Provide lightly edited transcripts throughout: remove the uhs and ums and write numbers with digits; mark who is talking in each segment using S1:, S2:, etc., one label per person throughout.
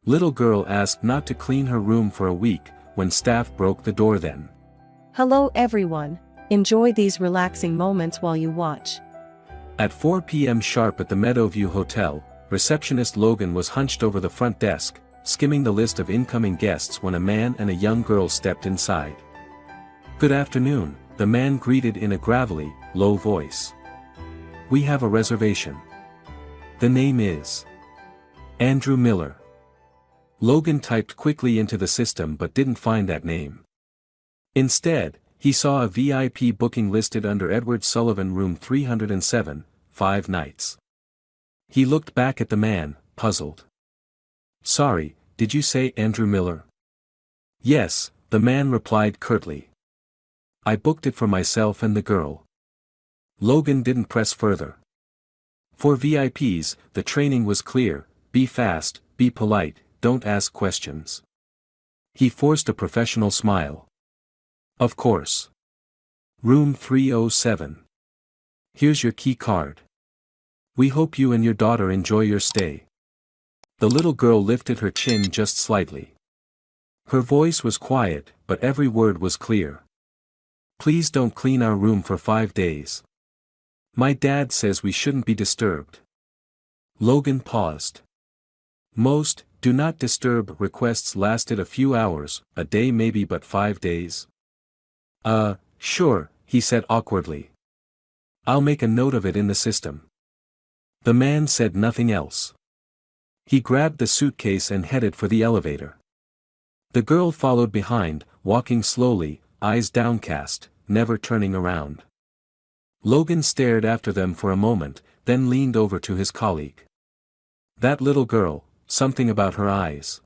S1: Little girl asked not to clean her room for a week, when staff broke the door then.
S2: Hello everyone. Enjoy these relaxing moments while you watch.
S1: At 4 p.m. sharp at the Meadowview Hotel, receptionist Logan was hunched over the front desk, skimming the list of incoming guests when a man and a young girl stepped inside. "Good afternoon," the man greeted in a gravelly, low voice. "We have a reservation. The name is Andrew Miller." Logan typed quickly into the system but didn't find that name. Instead, he saw a VIP booking listed under Edward Sullivan, room 307, 5 nights. He looked back at the man, puzzled. "Sorry, did you say Andrew Miller?" "Yes," the man replied curtly. "I booked it for myself and the girl." Logan didn't press further. For VIPs, the training was clear: be fast, be polite, don't ask questions. He forced a professional smile. "Of course. Room 307. Here's your key card. We hope you and your daughter enjoy your stay." The little girl lifted her chin just slightly. Her voice was quiet, but every word was clear. "Please don't clean our room for 5 days. My dad says we shouldn't be disturbed." Logan paused. Most "do not disturb" requests lasted a few hours, a day maybe, but 5 days? Sure," he said awkwardly. "I'll make a note of it in the system." The man said nothing else. He grabbed the suitcase and headed for the elevator. The girl followed behind, walking slowly, eyes downcast, never turning around. Logan stared after them for a moment, then leaned over to his colleague. "That little girl, something about her eyes.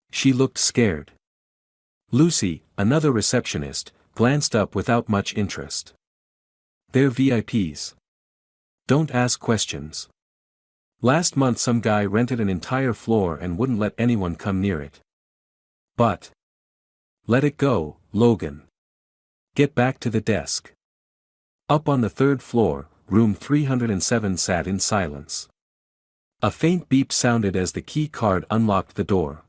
S1: She looked scared." Lucy, another receptionist, glanced up without much interest. "They're VIPs. Don't ask questions. Last month some guy rented an entire floor and wouldn't let anyone come near it." "But let it go, Logan. Get back to the desk." Up on the 3rd floor, room 307 sat in silence. A faint beep sounded as the key card unlocked the door.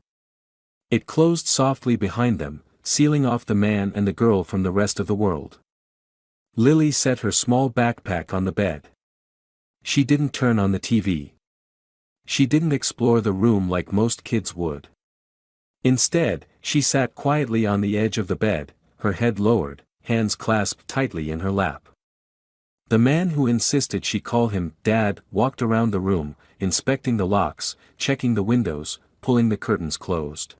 S1: It closed softly behind them, sealing off the man and the girl from the rest of the world. Lily set her small backpack on the bed. She didn't turn on the TV. She didn't explore the room like most kids would. Instead, she sat quietly on the edge of the bed, her head lowered, hands clasped tightly in her lap. The man who insisted she call him Dad walked around the room, inspecting the locks, checking the windows, pulling the curtains closed.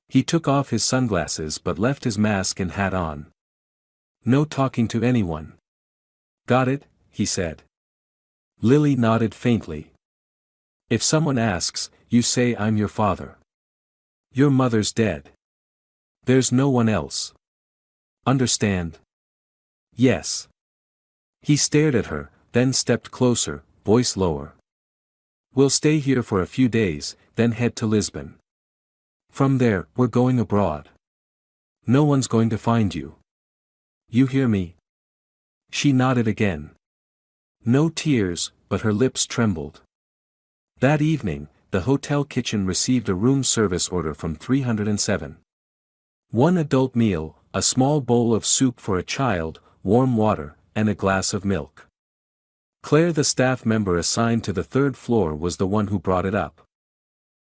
S1: He took off his sunglasses but left his mask and hat on. "No talking to anyone. Got it?" he said. Lily nodded faintly. "If someone asks, you say I'm your father. Your mother's dead. There's no one else. Understand?" "Yes." He stared at her, then stepped closer, voice lower. "We'll stay here for a few days, then head to Lisbon. From there, we're going abroad. No one's going to find you. You hear me?" She nodded again. No tears, but her lips trembled. That evening, the hotel kitchen received a room service order from 307. 1 adult meal, a small bowl of soup for a child, warm water, and a glass of milk. Claire, the staff member assigned to the 3rd floor, was the one who brought it up.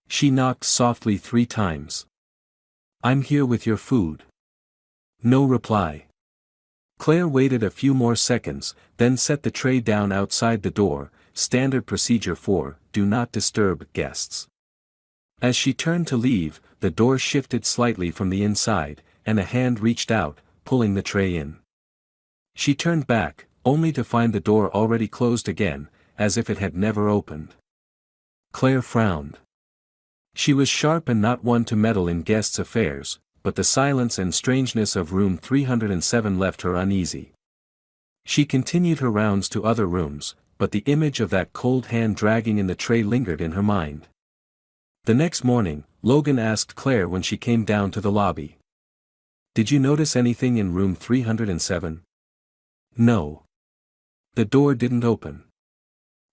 S1: She knocked softly 3 times. "I'm here with your food." No reply. Claire waited a few more seconds, then set the tray down outside the door, standard procedure for "do not disturb" guests. As she turned to leave, the door shifted slightly from the inside, and a hand reached out, pulling the tray in. She turned back, only to find the door already closed again, as if it had never opened. Claire frowned. She was sharp and not one to meddle in guests' affairs, but the silence and strangeness of room 307 left her uneasy. She continued her rounds to other rooms, but the image of that cold hand dragging in the tray lingered in her mind. The next morning, Logan asked Claire when she came down to the lobby. "Did you notice anything in room 307? "No. The door didn't open.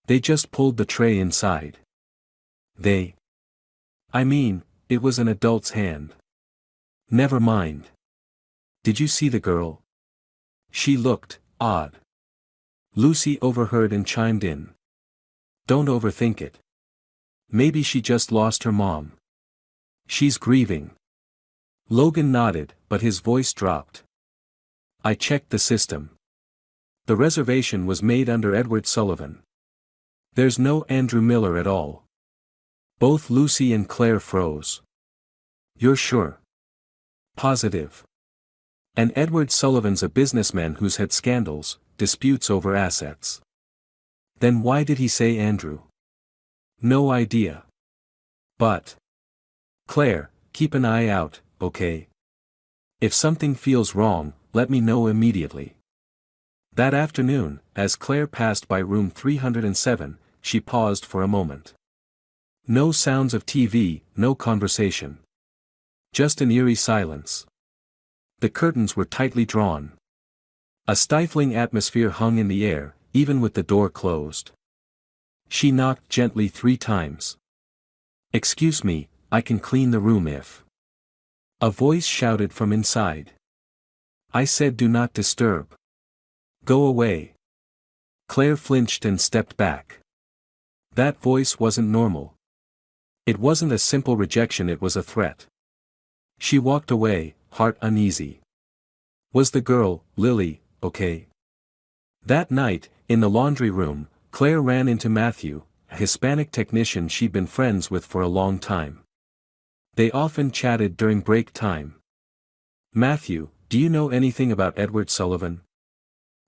S1: They just pulled the tray inside." "They I mean, it was an adult's hand. Never mind. Did you see the girl? She looked odd. Lucy overheard and chimed in. Don't overthink it. Maybe she just lost her mom. She's grieving. Logan nodded, but his voice dropped. I checked the system. The reservation was made under Edward Sullivan. There's no Andrew Miller at all. Both Lucy and Claire froze. You're sure? Positive. And Edward Sullivan's a businessman who's had scandals, disputes over assets. Then why did he say Andrew? No idea. But. Claire, keep an eye out, okay? If something feels wrong, let me know immediately. That afternoon, as Claire passed by room 307, she paused for a moment. No sounds of TV, no conversation. Just an eerie silence. The curtains were tightly drawn. A stifling atmosphere hung in the air, even with the door closed. She knocked gently 3 times. Excuse me, I can clean the room if. A voice shouted from inside. I said do not disturb. Go away. Claire flinched and stepped back. That voice wasn't normal. It wasn't a simple rejection, it was a threat. She walked away, heart uneasy. Was the girl, Lily, okay? That night, in the laundry room, Claire ran into Matthew, a Hispanic technician she'd been friends with for a long time. They often chatted during break time. Matthew, do you know anything about Edward Sullivan?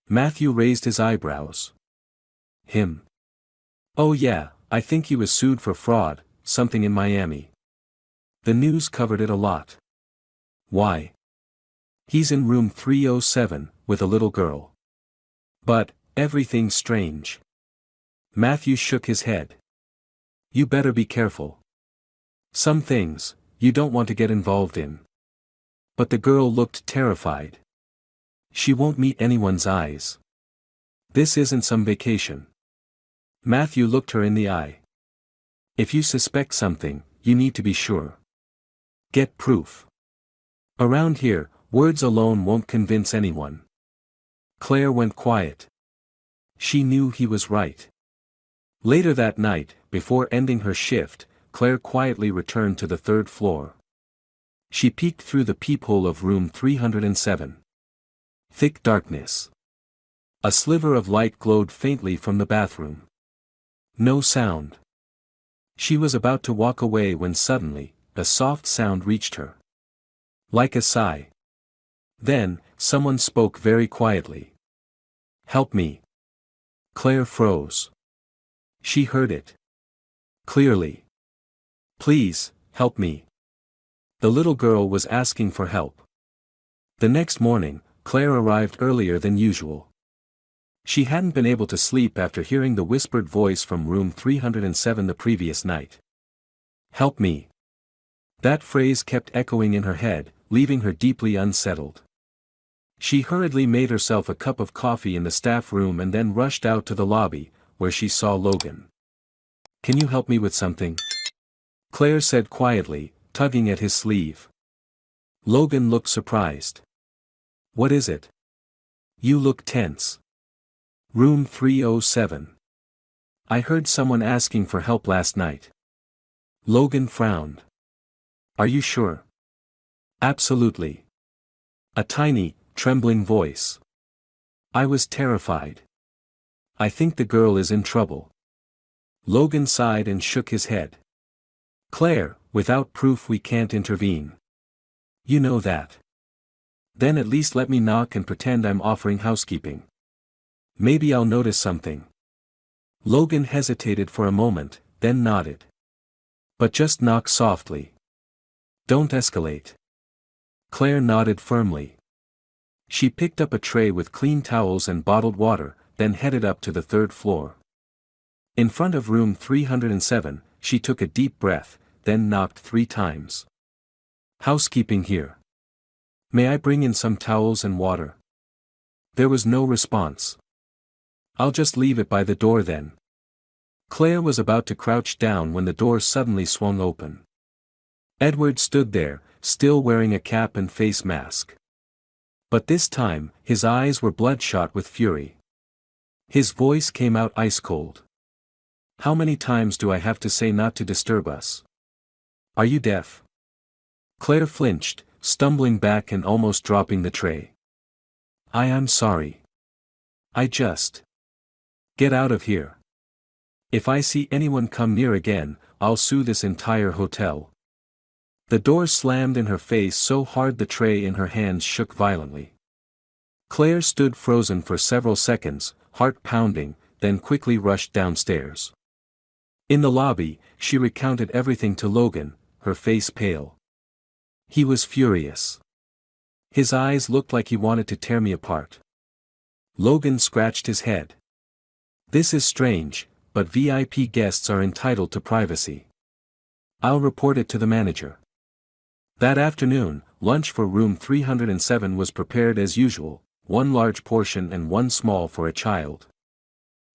S1: Matthew raised his eyebrows. Him? Oh yeah, I think he was sued for fraud, something in Miami. The news covered it a lot. Why? He's in room 307, with a little girl. But, everything's strange. Matthew shook his head. You better be careful. Some things, you don't want to get involved in. But the girl looked terrified. She won't meet anyone's eyes. This isn't some vacation. Matthew looked her in the eye. If you suspect something, you need to be sure. Get proof. Around here, words alone won't convince anyone. Claire went quiet. She knew he was right. Later that night, before ending her shift, Claire quietly returned to the 3rd floor. She peeked through the peephole of room 307. Thick darkness. A sliver of light glowed faintly from the bathroom. No sound. She was about to walk away when suddenly, a soft sound reached her. Like a sigh. Then, someone spoke very quietly. Help me. Claire froze. She heard it. Clearly. Please, help me. The little girl was asking for help. The next morning, Claire arrived earlier than usual. She hadn't been able to sleep after hearing the whispered voice from room 307 the previous night. Help me. That phrase kept echoing in her head, leaving her deeply unsettled. She hurriedly made herself a cup of coffee in the staff room and then rushed out to the lobby, where she saw Logan. Can you help me with something? Claire said quietly, tugging at his sleeve. Logan looked surprised. What is it? You look tense. Room 307. I heard someone asking for help last night. Logan frowned. Are you sure? Absolutely. A tiny, trembling voice. I was terrified. I think the girl is in trouble. Logan sighed and shook his head. Claire, without proof we can't intervene. You know that. Then at least let me knock and pretend I'm offering housekeeping. Maybe I'll notice something. Logan hesitated for a moment, then nodded. But just knock softly. Don't escalate. Claire nodded firmly. She picked up a tray with clean towels and bottled water, then headed up to the 3rd floor. In front of room 307, she took a deep breath, then knocked 3 times. Housekeeping here. May I bring in some towels and water? There was no response. I'll just leave it by the door then. Claire was about to crouch down when the door suddenly swung open. Edward stood there, still wearing a cap and face mask. But this time, his eyes were bloodshot with fury. His voice came out ice cold. "How many times do I have to say not to disturb us? Are you deaf?" Claire flinched, stumbling back and almost dropping the tray. "I am sorry. I just... Get out of here. If I see anyone come near again, I'll sue this entire hotel." The door slammed in her face so hard the tray in her hands shook violently. Claire stood frozen for several seconds, heart pounding, then quickly rushed downstairs. In the lobby, she recounted everything to Logan, her face pale. He was furious. His eyes looked like he wanted to tear me apart. Logan scratched his head. "This is strange, but VIP guests are entitled to privacy. I'll report it to the manager." That afternoon, lunch for room 307 was prepared as usual, one large portion and one small for a child.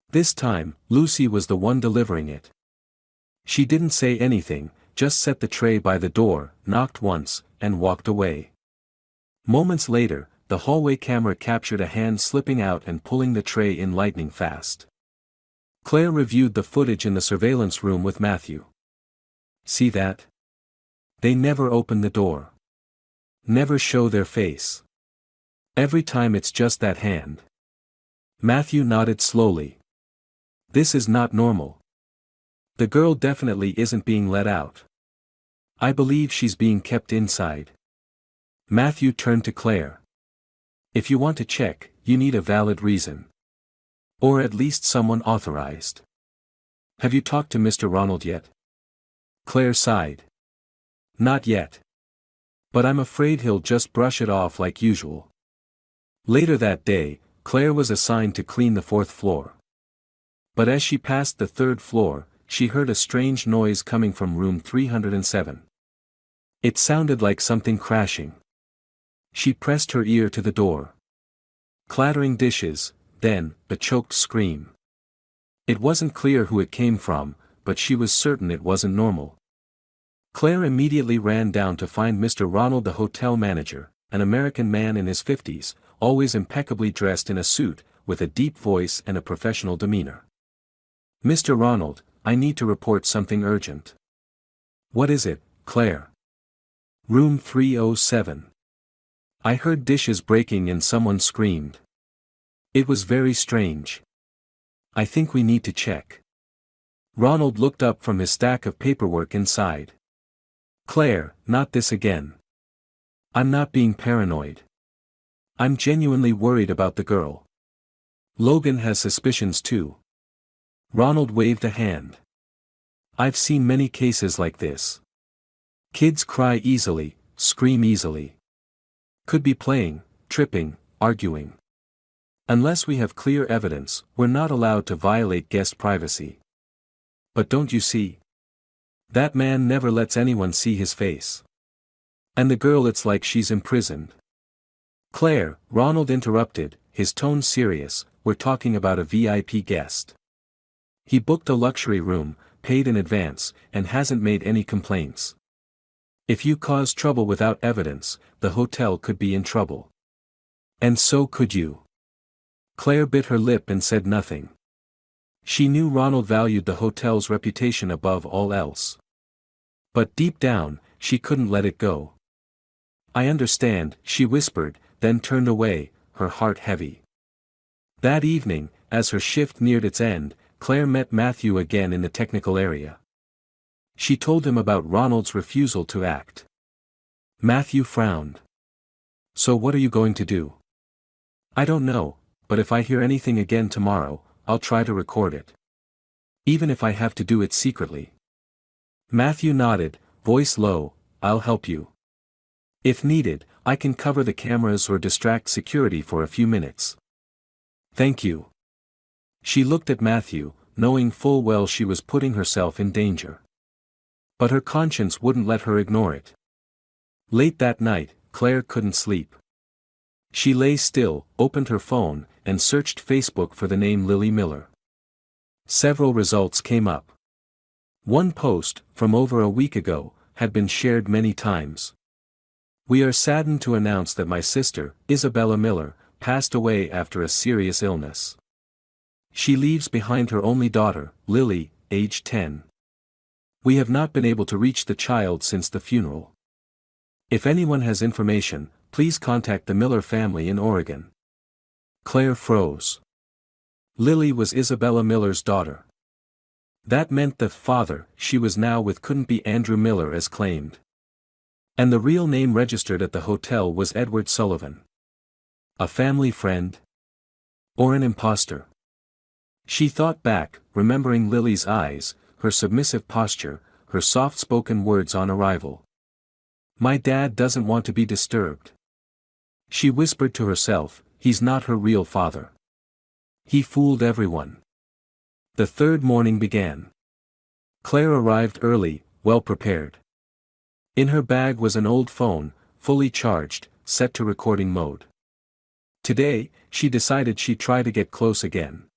S1: This time, Lucy was the one delivering it. She didn't say anything, just set the tray by the door, knocked once, and walked away. Moments later, the hallway camera captured a hand slipping out and pulling the tray in lightning fast. Claire reviewed the footage in the surveillance room with Matthew. "See that? They never open the door. Never show their face. Every time it's just that hand." Matthew nodded slowly. "This is not normal. The girl definitely isn't being let out. I believe she's being kept inside." Matthew turned to Claire. "If you want to check, you need a valid reason. Or at least someone authorized. Have you talked to Mr. Ronald yet?" Claire sighed. "Not yet. But I'm afraid he'll just brush it off like usual." Later that day, Claire was assigned to clean the 4th floor. But as she passed the 3rd floor, she heard a strange noise coming from room 307. It sounded like something crashing. She pressed her ear to the door. Clattering dishes, then, a choked scream. It wasn't clear who it came from, but she was certain it wasn't normal. Claire immediately ran down to find Mr. Ronald, the hotel manager, an American man in his 50s, always impeccably dressed in a suit, with a deep voice and a professional demeanor. "Mr. Ronald, I need to report something urgent." "What is it, Claire?" "Room 307. I heard dishes breaking and someone screamed. It was very strange. I think we need to check." Ronald looked up from his stack of paperwork inside. "Claire, not this again. I'm not being paranoid. I'm genuinely worried about the girl. Logan has suspicions too." Ronald waved a hand. "I've seen many cases like this. Kids cry easily, scream easily. Could be playing, tripping, arguing. Unless we have clear evidence, we're not allowed to violate guest privacy. But don't you see? That man never lets anyone see his face. And the girl, it's like she's imprisoned." "Claire," Ronald interrupted, his tone serious, "we're talking about a VIP guest. He booked a luxury room, paid in advance, and hasn't made any complaints. If you cause trouble without evidence, the hotel could be in trouble. And so could you." Claire bit her lip and said nothing. She knew Ronald valued the hotel's reputation above all else. But deep down, she couldn't let it go. "I understand," she whispered, then turned away, her heart heavy. That evening, as her shift neared its end, Claire met Matthew again in the technical area. She told him about Ronald's refusal to act. Matthew frowned. "So what are you going to do?" "I don't know, but if I hear anything again tomorrow, I'll try to record it. Even if I have to do it secretly." Matthew nodded, voice low, "I'll help you. If needed, I can cover the cameras or distract security for a few minutes." "Thank you." She looked at Matthew, knowing full well she was putting herself in danger. But her conscience wouldn't let her ignore it. Late that night, Claire couldn't sleep. She lay still, opened her phone, and searched Facebook for the name Lily Miller. Several results came up. One post, from over a week ago, had been shared many times. "We are saddened to announce that my sister, Isabella Miller, passed away after a serious illness. She leaves behind her only daughter, Lily, aged 10. We have not been able to reach the child since the funeral. If anyone has information, please contact the Miller family in Oregon." Claire froze. Lily was Isabella Miller's daughter. That meant the father she was now with couldn't be Andrew Miller as claimed. And the real name registered at the hotel was Edward Sullivan. A family friend? Or an imposter? She thought back, remembering Lily's eyes, her submissive posture, her soft-spoken words on arrival. "My dad doesn't want to be disturbed." She whispered to herself, "He's not her real father. He fooled everyone." The third morning began. Claire arrived early, well prepared. In her bag was an old phone, fully charged, set to recording mode. Today, she decided she'd try to get close again.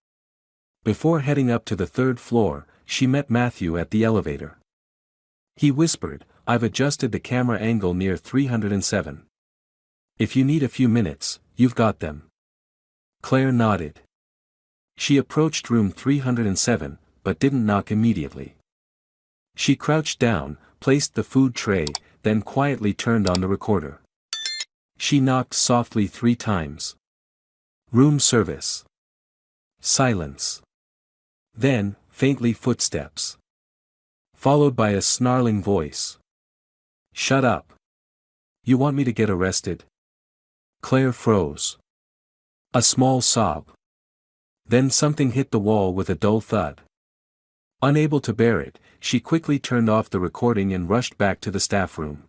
S1: Before heading up to the third floor, she met Matthew at the elevator. He whispered, "I've adjusted the camera angle near 307. If you need a few minutes, you've got them." Claire nodded. She approached room 307, but didn't knock immediately. She crouched down, placed the food tray, then quietly turned on the recorder. She knocked softly 3 times. Room service. Silence. Then, faintly footsteps. Followed by a snarling voice. "Shut up. You want me to get arrested?" Claire froze. A small sob. Then something hit the wall with a dull thud. Unable to bear it, she quickly turned off the recording and rushed back to the staff room.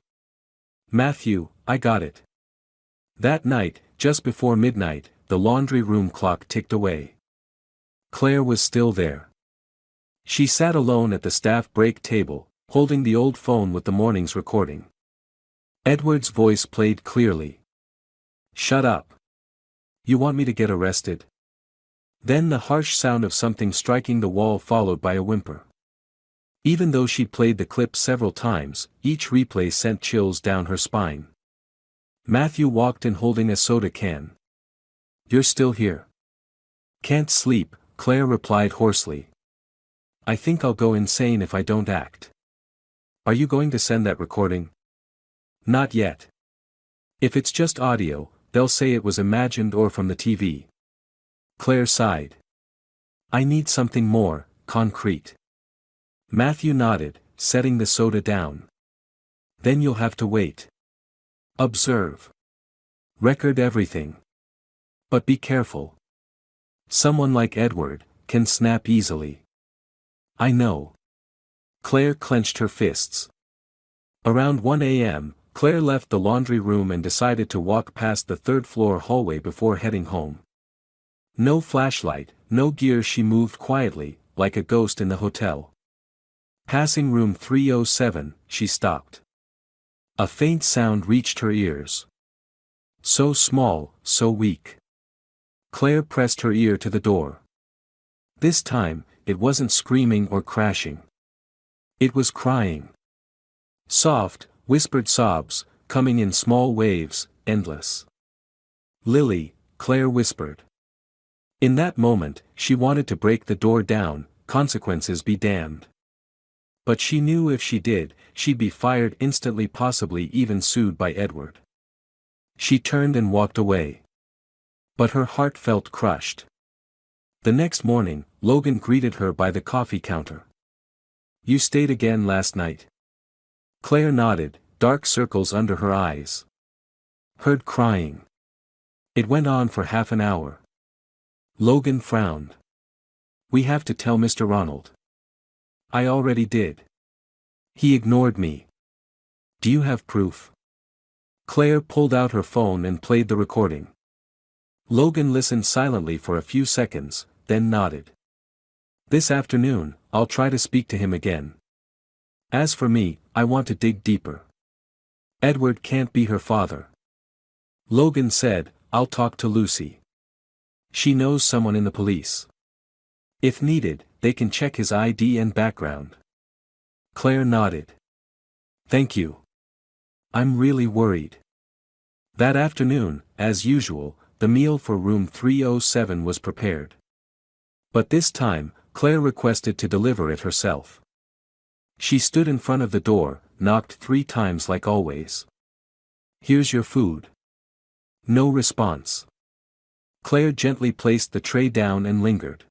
S1: "Matthew, I got it." That night, just before midnight, the laundry room clock ticked away. Claire was still there. She sat alone at the staff break table, holding the old phone with the morning's recording. Edward's voice played clearly. "Shut up. You want me to get arrested?" Then the harsh sound of something striking the wall followed by a whimper. Even though she'd played the clip several times, each replay sent chills down her spine. Matthew walked in holding a soda can. "You're still here?" "Can't sleep," Claire replied hoarsely. "I think I'll go insane if I don't act." "Are you going to send that recording?" "Not yet. If it's just audio, they'll say it was imagined or from the TV." Claire sighed. "I need something more, concrete." Matthew nodded, setting the soda down. "Then you'll have to wait. Observe. Record everything. But be careful. Someone like Edward can snap easily." "I know." Claire clenched her fists. Around 1 a.m., Claire left the laundry room and decided to walk past the third-floor hallway before heading home. No flashlight, no gear. She moved quietly, like a ghost in the hotel. Passing room 307, she stopped. A faint sound reached her ears. So small, so weak. Claire pressed her ear to the door. This time, it wasn't screaming or crashing. It was crying. Soft, whispered sobs, coming in small waves, endless. "Lily," Claire whispered. In that moment, she wanted to break the door down, consequences be damned. But she knew if she did, she'd be fired instantly, possibly even sued by Edward. She turned and walked away. But her heart felt crushed. The next morning, Logan greeted her by the coffee counter. "You stayed again last night?" Claire nodded, dark circles under her eyes. "Heard crying." "It went on for half an hour." Logan frowned. "We have to tell Mr. Ronald." "I already did. He ignored me." "Do you have proof?" Claire pulled out her phone and played the recording. Logan listened silently for a few seconds, then nodded. "This afternoon, I'll try to speak to him again. As for me, I want to dig deeper. Edward can't be her father." Logan said, "I'll talk to Lucy. She knows someone in the police. If needed, they can check his ID and background." Claire nodded. Thank you. I'm really worried. That afternoon, as usual, the meal for room 307 was prepared. But this time, Claire requested to deliver it herself. She stood in front of the door, knocked 3 times like always. "Here's your food." No response. Claire gently placed the tray down and lingered.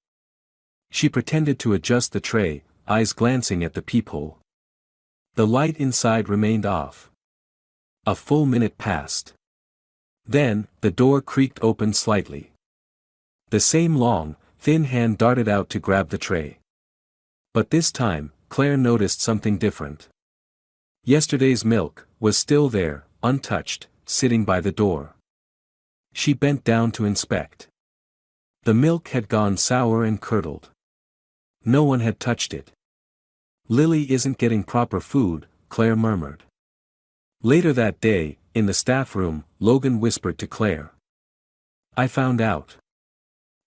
S1: She pretended to adjust the tray, eyes glancing at the peephole. The light inside remained off. A full minute passed. Then, the door creaked open slightly. The same long, thin hand darted out to grab the tray. But this time, Claire noticed something different. Yesterday's milk was still there, untouched, sitting by the door. She bent down to inspect. The milk had gone sour and curdled. No one had touched it. "Lily isn't getting proper food," Claire murmured. Later that day, in the staff room, Logan whispered to Claire. "I found out.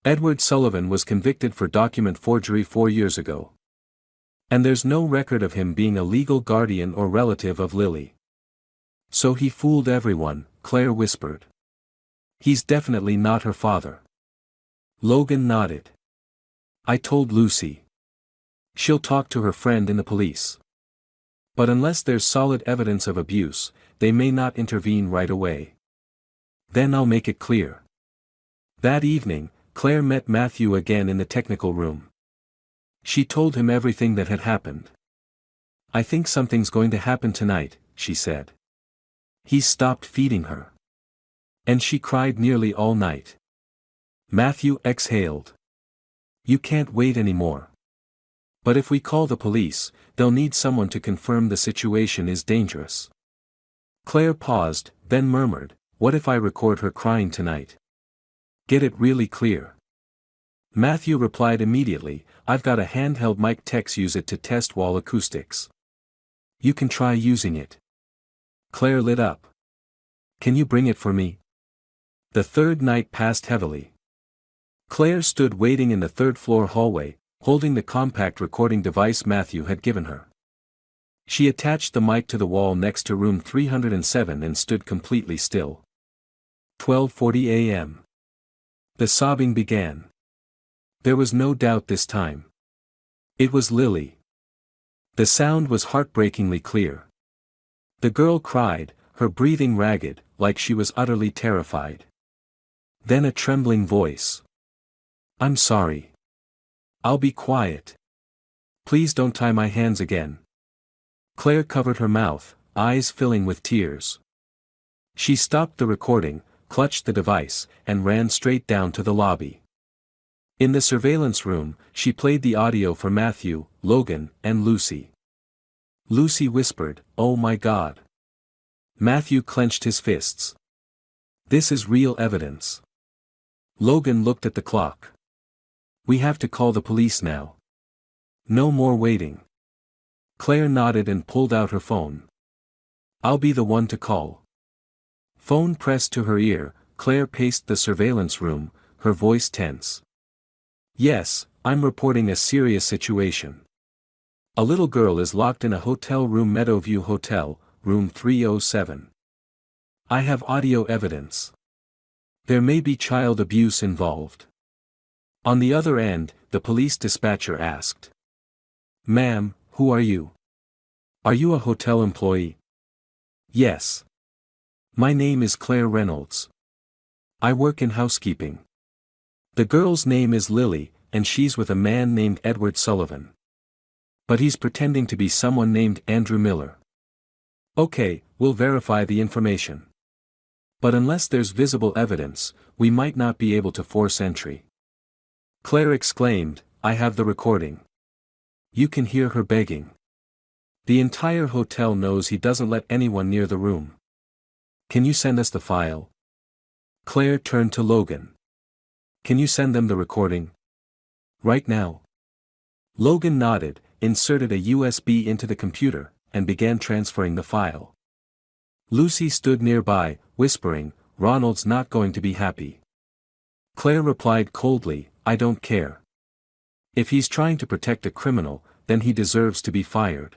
S1: Edward Sullivan was convicted for document forgery 4 years ago. And there's no record of him being a legal guardian or relative of Lily. So he fooled everyone," Claire whispered. "He's definitely not her father." Logan nodded. "I told Lucy. She'll talk to her friend in the police. But unless there's solid evidence of abuse, they may not intervene right away. Then I'll make it clear." That evening, Claire met Matthew again in the technical room. She told him everything that had happened. "I think something's going to happen tonight," she said. "He's stopped feeding her. And she cried nearly all night." Matthew exhaled. "You can't wait anymore. But if we call the police, they'll need someone to confirm the situation is dangerous." Claire paused, then murmured, "What if I record her crying tonight? Get it really clear." Matthew replied immediately, "I've got a handheld mic. Techs use it to test wall acoustics. You can try using it." Claire lit up. "Can you bring it for me?" The third night passed heavily. Claire stood waiting in the third-floor hallway, holding the compact recording device Matthew had given her. She attached the mic to the wall next to room 307 and stood completely still. 12:40 a.m. The sobbing began. There was no doubt this time. It was Lily. The sound was heartbreakingly clear. The girl cried, her breathing ragged, like she was utterly terrified. Then a trembling voice. "I'm sorry. I'll be quiet. Please don't tie my hands again." Claire covered her mouth, eyes filling with tears. She stopped the recording, clutched the device, and ran straight down to the lobby. In the surveillance room, she played the audio for Matthew, Logan, and Lucy. Lucy whispered, "Oh my God." Matthew clenched his fists. "This is real evidence." Logan looked at the clock. "We have to call the police now. No more waiting." Claire nodded and pulled out her phone. "I'll be the one to call." Phone pressed to her ear, Claire paced the surveillance room, her voice tense. "Yes, I'm reporting a serious situation. A little girl is locked in a hotel room, Meadowview Hotel, room 307. I have audio evidence. There may be child abuse involved." On the other end, the police dispatcher asked. "Ma'am, who are you? Are you a hotel employee?" "Yes. My name is Claire Reynolds. I work in housekeeping. The girl's name is Lily, and she's with a man named Edward Sullivan. But he's pretending to be someone named Andrew Miller." "Okay, we'll verify the information. But unless there's visible evidence, we might not be able to force entry." Claire exclaimed, "I have the recording. You can hear her begging. The entire hotel knows he doesn't let anyone near the room. Can you send us the file?" Claire turned to Logan. "Can you send them the recording? Right now?" Logan nodded, inserted a USB into the computer, and began transferring the file. Lucy stood nearby, whispering, "Ronald's not going to be happy." Claire replied coldly, "I don't care. If he's trying to protect a criminal, then he deserves to be fired."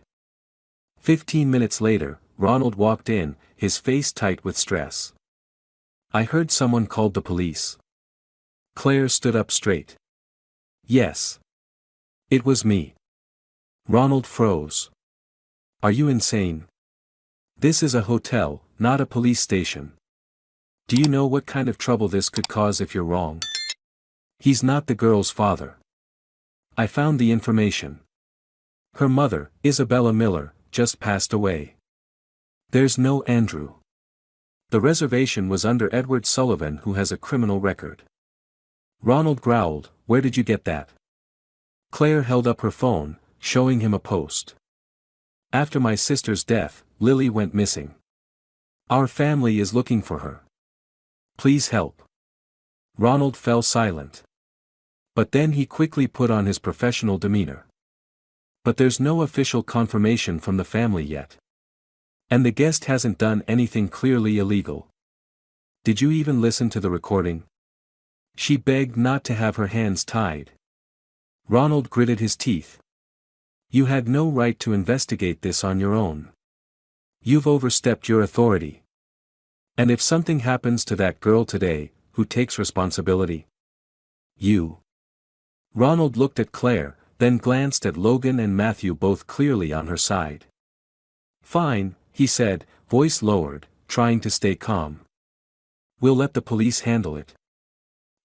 S1: 15 minutes later, Ronald walked in, his face tight with stress. "I heard someone called the police." Claire stood up straight. "Yes. It was me." Ronald froze. "Are you insane? This is a hotel, not a police station. Do you know what kind of trouble this could cause if you're wrong? He's not the girl's father. I found the information. Her mother, Isabella Miller, just passed away. There's no Andrew. The reservation was under Edward Sullivan, who has a criminal record." Ronald growled, "Where did you get that?" Claire held up her phone, showing him a post. "After my sister's death, Lily went missing. Our family is looking for her. Please help." Ronald fell silent. But then he quickly put on his professional demeanor. "But there's no official confirmation from the family yet. And the guest hasn't done anything clearly illegal. Did you even listen to the recording? She begged not to have her hands tied." Ronald gritted his teeth. "You had no right to investigate this on your own. You've overstepped your authority. And if something happens to that girl today, who takes responsibility? You." Ronald looked at Claire, then glanced at Logan and Matthew, both clearly on her side. "Fine," he said, voice lowered, trying to stay calm. "We'll let the police handle it.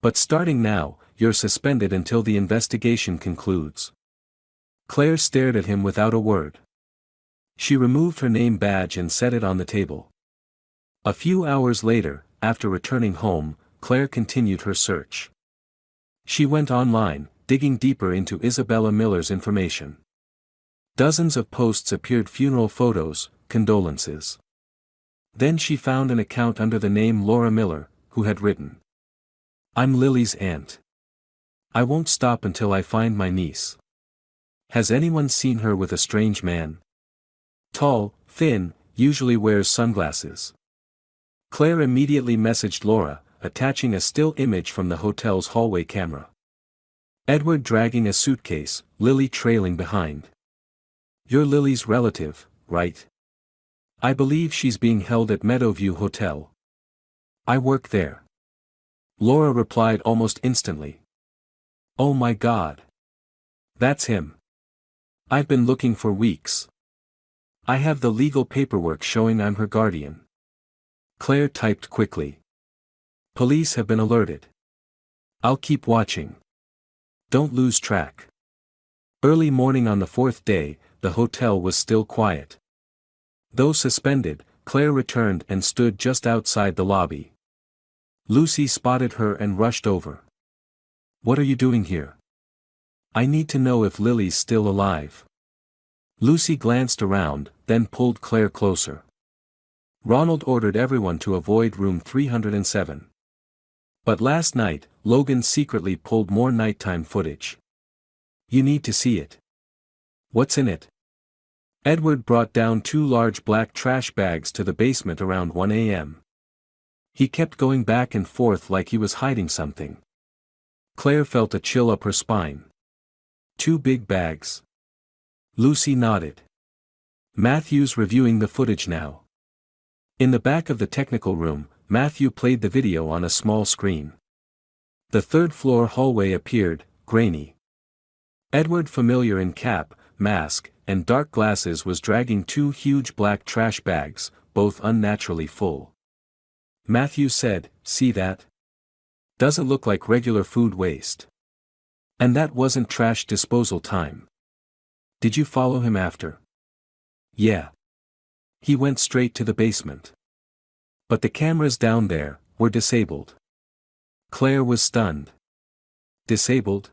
S1: But starting now, you're suspended until the investigation concludes." Claire stared at him without a word. She removed her name badge and set it on the table. A few hours later, after returning home, Claire continued her search. She went online, digging deeper into Isabella Miller's information. Dozens of posts appeared: funeral photos, condolences. Then she found an account under the name Laura Miller, who had written, "I'm Lily's aunt. I won't stop until I find my niece. Has anyone seen her with a strange man? Tall, thin, usually wears sunglasses." Claire immediately messaged Laura, attaching a still image from the hotel's hallway camera. Edward dragging a suitcase, Lily trailing behind. "You're Lily's relative, right? I believe she's being held at Meadowview Hotel." "I work there." Laura replied almost instantly. "Oh my God. That's him. I've been looking for weeks. I have the legal paperwork showing I'm her guardian." Claire typed quickly. "Police have been alerted. I'll keep watching. Don't lose track." Early morning on the fourth day, the hotel was still quiet. Though suspended, Claire returned and stood just outside the lobby. Lucy spotted her and rushed over. "What are you doing here? I need to know if Lily's still alive." Lucy glanced around, then pulled Claire closer. "Ronald ordered everyone to avoid room 307. But last night, Logan secretly pulled more nighttime footage. You need to see it." "What's in it?" Edward brought down 2 large black trash bags to the basement around 1 a.m. He kept going back and forth like he was hiding something. Claire felt a chill up her spine. 2 big bags. Lucy nodded. "Matthew's reviewing the footage now." In the back of the technical room, Matthew played the video on a small screen. The third-floor hallway appeared, grainy. Edward, familiar in cap, mask, and dark glasses, was dragging 2 huge black trash bags, both unnaturally full. Matthew said, "See that? Doesn't look like regular food waste. And that wasn't trash disposal time. Did you follow him after?" "Yeah. He went straight to the basement. But the cameras down there were disabled." Claire was stunned. "Disabled?"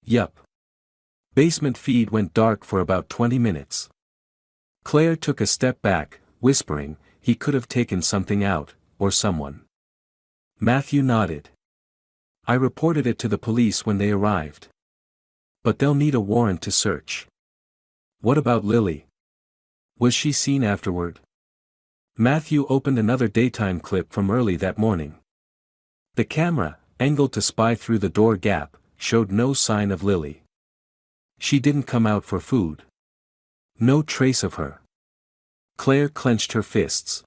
S1: "Yup. Basement feed went dark for about 20 minutes. Claire took a step back, whispering, "He could have taken something out, or someone." Matthew nodded. "I reported it to the police when they arrived. But they'll need a warrant to search." "What about Lily? Was she seen afterward?" Matthew opened another daytime clip from early that morning. The camera, angled to spy through the door gap, showed no sign of Lily. She didn't come out for food. No trace of her. Claire clenched her fists.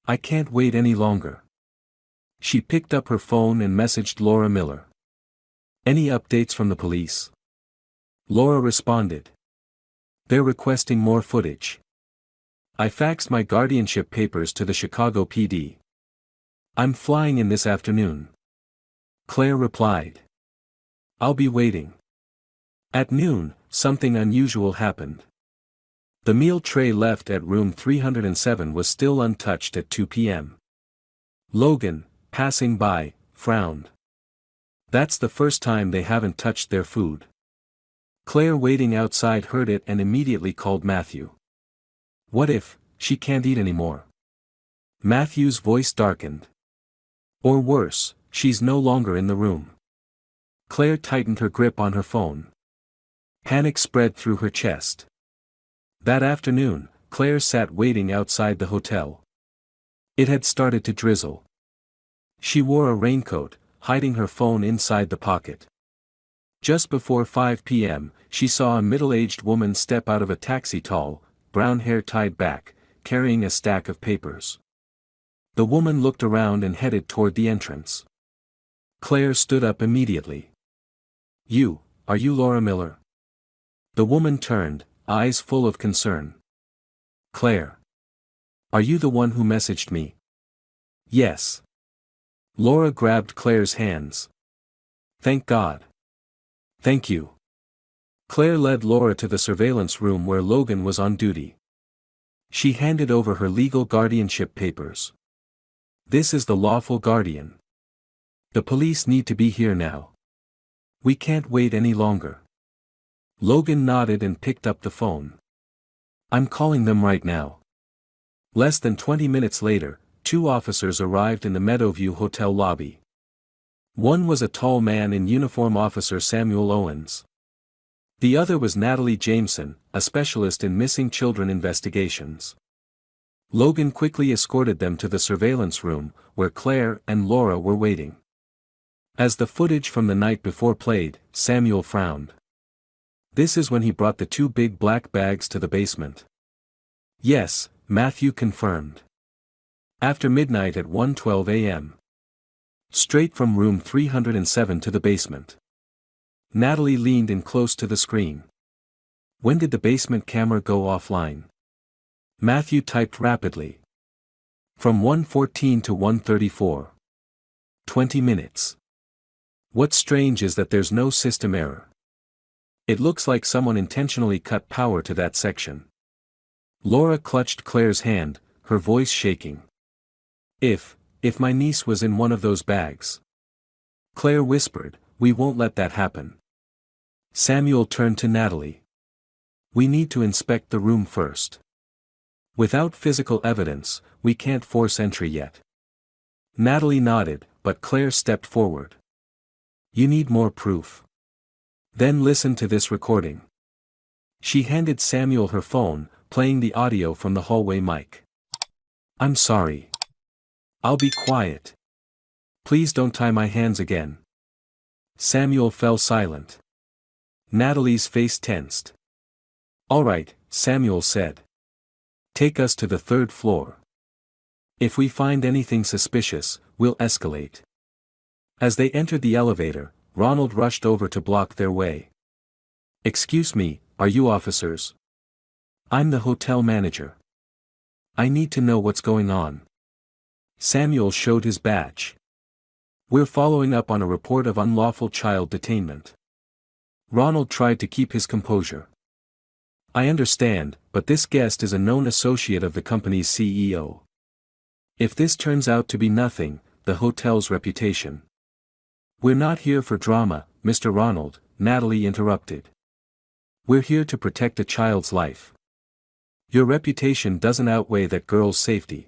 S1: I can't wait any longer. She picked up her phone and messaged Laura Miller. Any updates from the police? Laura responded. They're requesting more footage. I faxed my guardianship papers to the Chicago PD. I'm flying in this afternoon. Claire replied. I'll be waiting. At noon, something unusual happened. The meal tray left at room 307 was still untouched at 2 p.m. Logan, passing by, frowned. That's the first time they haven't touched their food. Claire waiting outside heard it and immediately called Matthew. What if she can't eat anymore? Matthew's voice darkened. Or worse, she's no longer in the room. Claire tightened her grip on her phone. Panic spread through her chest. That afternoon, Claire sat waiting outside the hotel. It had started to drizzle. She wore a raincoat, hiding her phone inside the pocket. Just before 5 p.m., she saw a middle-aged woman step out of a taxi, tall, brown hair tied back, carrying a stack of papers. The woman looked around and headed toward the entrance. Claire stood up immediately. Are you Laura Miller? The woman turned, eyes full of concern. Claire. Are you the one who messaged me? Yes. Laura grabbed Claire's hands. Thank God. Thank you. Claire led Laura to the surveillance room where Logan was on duty. She handed over her legal guardianship papers. This is the lawful guardian. The police need to be here now. We can't wait any longer. Logan nodded and picked up the phone. I'm calling them right now. Less than 20 minutes later, 2 officers arrived in the Meadowview Hotel lobby. One was a tall man in uniform, Officer Samuel Owens. The other was Natalie Jameson, a specialist in missing children investigations. Logan quickly escorted them to the surveillance room, where Claire and Laura were waiting. As the footage from the night before played, Samuel frowned. This is when he brought the 2 big black bags to the basement. Yes, Matthew confirmed. After midnight at 1:12 a.m. Straight from room 307 to the basement. Natalie leaned in close to the screen. When did the basement camera go offline? Matthew typed rapidly. From 1:14 to 1:34. 20 minutes. What's strange is that there's no system error. It looks like someone intentionally cut power to that section. Laura clutched Claire's hand, her voice shaking. If my niece was in one of those bags. Claire whispered, we won't let that happen. Samuel turned to Natalie. We need to inspect the room first. Without physical evidence, we can't force entry yet. Natalie nodded, but Claire stepped forward. You need more proof. Then listen to this recording. She handed Samuel her phone, playing the audio from the hallway mic. I'm sorry. I'll be quiet. Please don't tie my hands again. Samuel fell silent. Natalie's face tensed. All right, Samuel said. Take us to the 3rd floor. If we find anything suspicious, we'll escalate. As they entered the elevator, Ronald rushed over to block their way. Excuse me, are you officers? I'm the hotel manager. I need to know what's going on. Samuel showed his badge. We're following up on a report of unlawful child detainment. Ronald tried to keep his composure. I understand, but this guest is a known associate of the company's CEO. If this turns out to be nothing, the hotel's reputation. We're not here for drama, Mr. Ronald, Natalie interrupted. We're here to protect a child's life. Your reputation doesn't outweigh that girl's safety.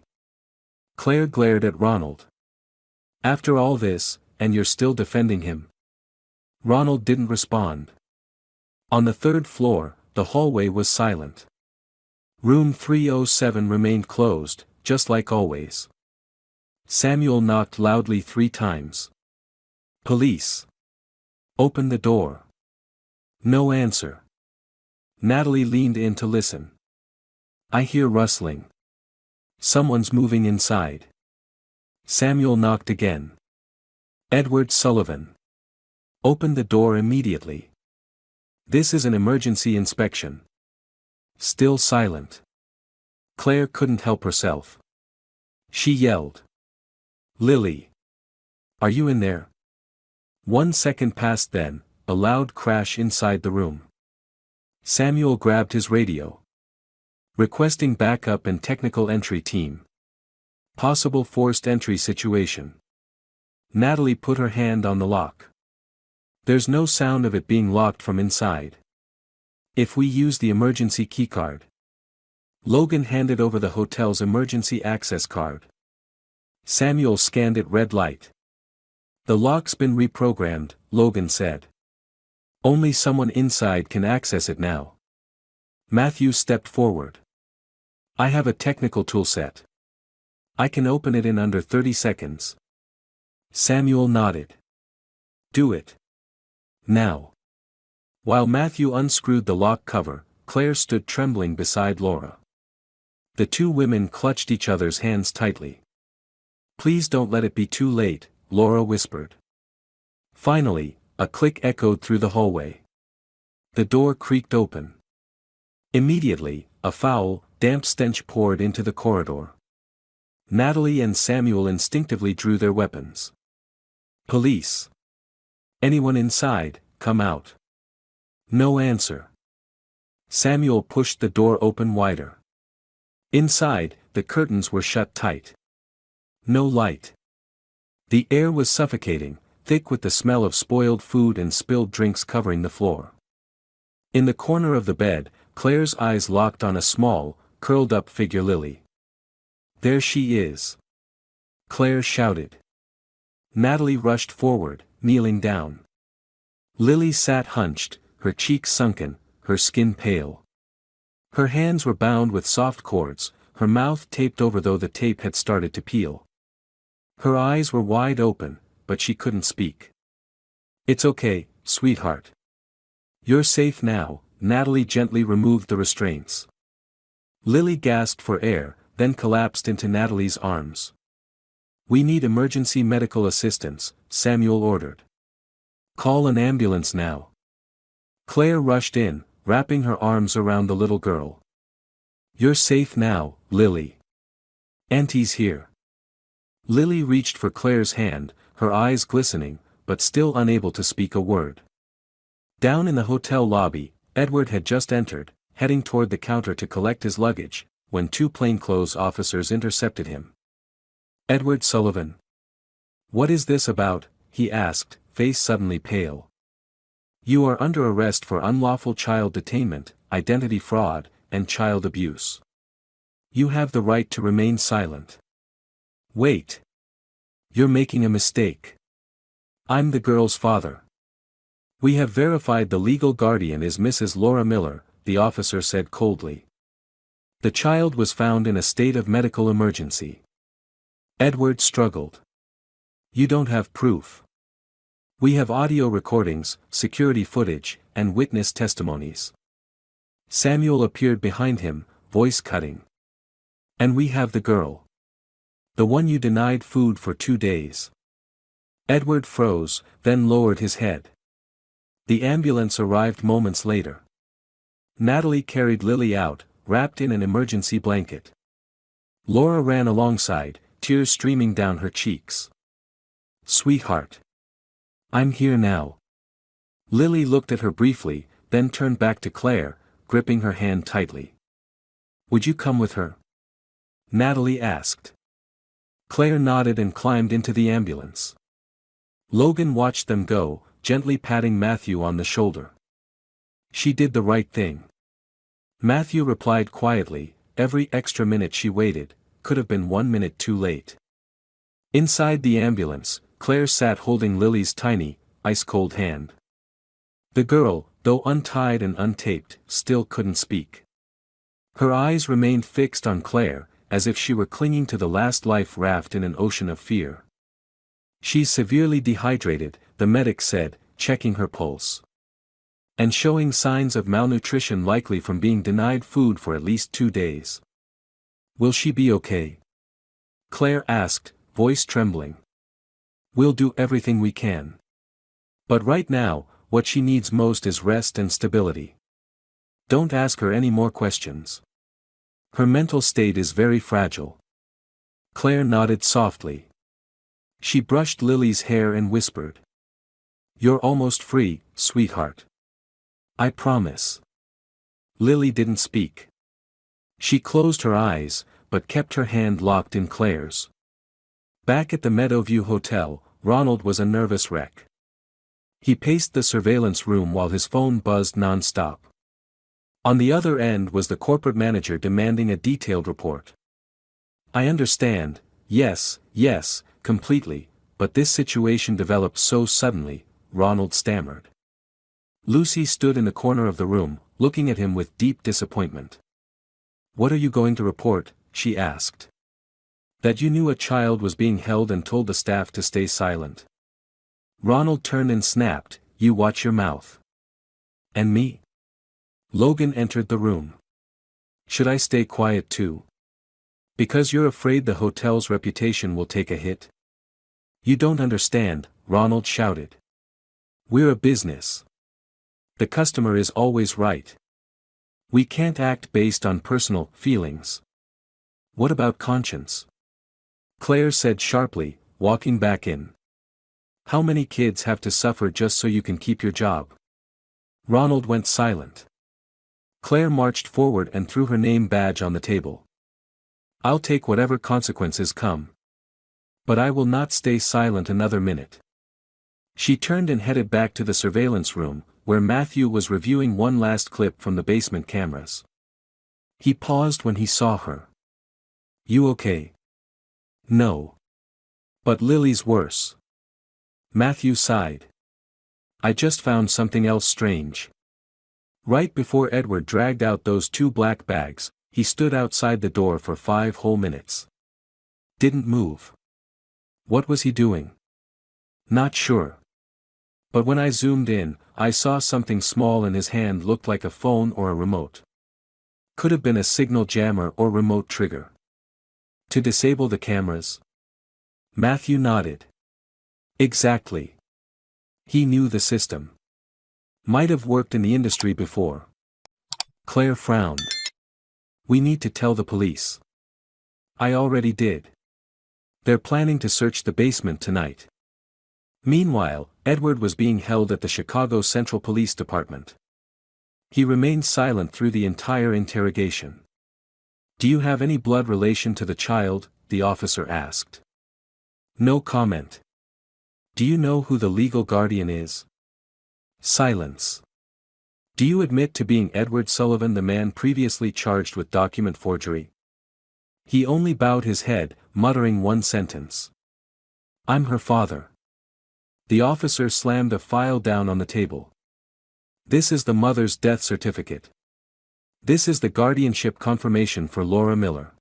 S1: Claire glared at Ronald. After all this, and you're still defending him? Ronald didn't respond. On the 3rd floor, the hallway was silent. Room 307 remained closed, just like always. Samuel knocked loudly 3 times. Police. Open the door. No answer. Natalie leaned in to listen. I hear rustling. Someone's moving inside. Samuel knocked again. Edward Sullivan. Open the door immediately. This is an emergency inspection. Still silent. Claire couldn't help herself. She yelled. Lily. Are you in there? 1 second passed then, a loud crash inside the room. Samuel grabbed his radio. Requesting backup and technical entry team. Possible forced entry situation. Natalie put her hand on the lock. There's no sound of it being locked from inside. If we use the emergency keycard. Logan handed over the hotel's emergency access card. Samuel scanned it. Red light. The lock's been reprogrammed, Logan said. Only someone inside can access it now. Matthew stepped forward. I have a technical toolset. I can open it in under 30 seconds. Samuel nodded. Do it. Now. While Matthew unscrewed the lock cover, Claire stood trembling beside Laura. The two women clutched each other's hands tightly. Please don't let it be too late, Laura whispered. Finally, a click echoed through the hallway. The door creaked open. Immediately, a foul, damp stench poured into the corridor. Natalie and Samuel instinctively drew their weapons. Police. Anyone inside, come out. No answer. Samuel pushed the door open wider. Inside, the curtains were shut tight. No light. The air was suffocating, thick with the smell of spoiled food and spilled drinks covering the floor. In the corner of the bed, Claire's eyes locked on a small, curled-up figure. Lily. There she is. Claire shouted. Natalie rushed forward, kneeling down. Lily sat hunched, her cheeks sunken, her skin pale. Her hands were bound with soft cords, her mouth taped over though the tape had started to peel. Her eyes were wide open, but she couldn't speak. It's okay, sweetheart. You're safe now. Natalie gently removed the restraints. Lily gasped for air, then collapsed into Natalie's arms. We need emergency medical assistance, Samuel ordered. Call an ambulance now. Claire rushed in, wrapping her arms around the little girl. You're safe now, Lily. Auntie's here. Lily reached for Claire's hand, her eyes glistening, but still unable to speak a word. Down in the hotel lobby, Edward had just entered, heading toward the counter to collect his luggage, when two plainclothes officers intercepted him. Edward Sullivan. What is this about? He asked, face suddenly pale. You are under arrest for unlawful child detainment, identity fraud, and child abuse. You have the right to remain silent. Wait. You're making a mistake. I'm the girl's father. We have verified the legal guardian is Mrs. Laura Miller, the officer said coldly. The child was found in a state of medical emergency. Edward struggled. You don't have proof. We have audio recordings, security footage, and witness testimonies. Samuel appeared behind him, voice cutting. And we have the girl. The one you denied food for 2 days. Edward froze, then lowered his head. The ambulance arrived moments later. Natalie carried Lily out, wrapped in an emergency blanket. Laura ran alongside, tears streaming down her cheeks. Sweetheart. I'm here now. Lily looked at her briefly, then turned back to Claire, gripping her hand tightly. Would you come with her? Natalie asked. Claire nodded and climbed into the ambulance. Logan watched them go, gently patting Matthew on the shoulder. She did the right thing. Matthew replied quietly, every extra minute she waited, could have been 1 minute too late. Inside the ambulance, Claire sat holding Lily's tiny, ice-cold hand. The girl, though untied and untaped, still couldn't speak. Her eyes remained fixed on Claire, as if she were clinging to the last life raft in an ocean of fear. She's severely dehydrated, the medic said, checking her pulse. and showing signs of malnutrition likely from being denied food for at least 2 days. Will she be okay? Claire asked, voice trembling. We'll do everything we can. But right now, what she needs most is rest and stability. Don't ask her any more questions. Her mental state is very fragile. Claire nodded softly. She brushed Lily's hair and whispered. You're almost free, sweetheart. I promise. Lily didn't speak. She closed her eyes, but kept her hand locked in Claire's. Back at the Meadowview Hotel, Ronald was a nervous wreck. He paced the surveillance room while his phone buzzed non-stop. On the other end was the corporate manager demanding a detailed report. I understand, yes, completely, but this situation developed so suddenly, Ronald stammered. Lucy stood in the corner of the room, looking at him with deep disappointment. What are you going to report? She asked. That you knew a child was being held and told the staff to stay silent. Ronald turned and snapped, you watch your mouth. And me? Logan entered the room. Should I stay quiet too? Because you're afraid the hotel's reputation will take a hit? You don't understand, Ronald shouted. We're a business. The customer is always right. We can't act based on personal feelings. What about conscience? Claire said sharply, walking back in. How many kids have to suffer just so you can keep your job? Ronald went silent. Claire marched forward and threw her name badge on the table. I'll take whatever consequences come. But I will not stay silent another minute. She turned and headed back to the surveillance room, where Matthew was reviewing one last clip from the basement cameras. He paused when he saw her. You okay? No. But Lily's worse. Matthew sighed. I just found something else strange. Right before Edward dragged out those 2 black bags, he stood outside the door for 5 whole minutes. Didn't move. What was he doing? Not sure. But when I zoomed in, I saw something small in his hand looked like a phone or a remote. Could have been a signal jammer or remote trigger. To disable the cameras? Matthew nodded. Exactly. He knew the system. Might have worked in the industry before. Claire frowned. We need to tell the police. I already did. They're planning to search the basement tonight. Meanwhile, Edward was being held at the Chicago Central Police Department. He remained silent through the entire interrogation. Do you have any blood relation to the child? The officer asked. No comment. Do you know who the legal guardian is? Silence. Do you admit to being Edward Sullivan, the man previously charged with document forgery? He only bowed his head, muttering one sentence. I'm her father. The officer slammed a file down on the table. This is the mother's death certificate. This is the guardianship confirmation for Laura Miller.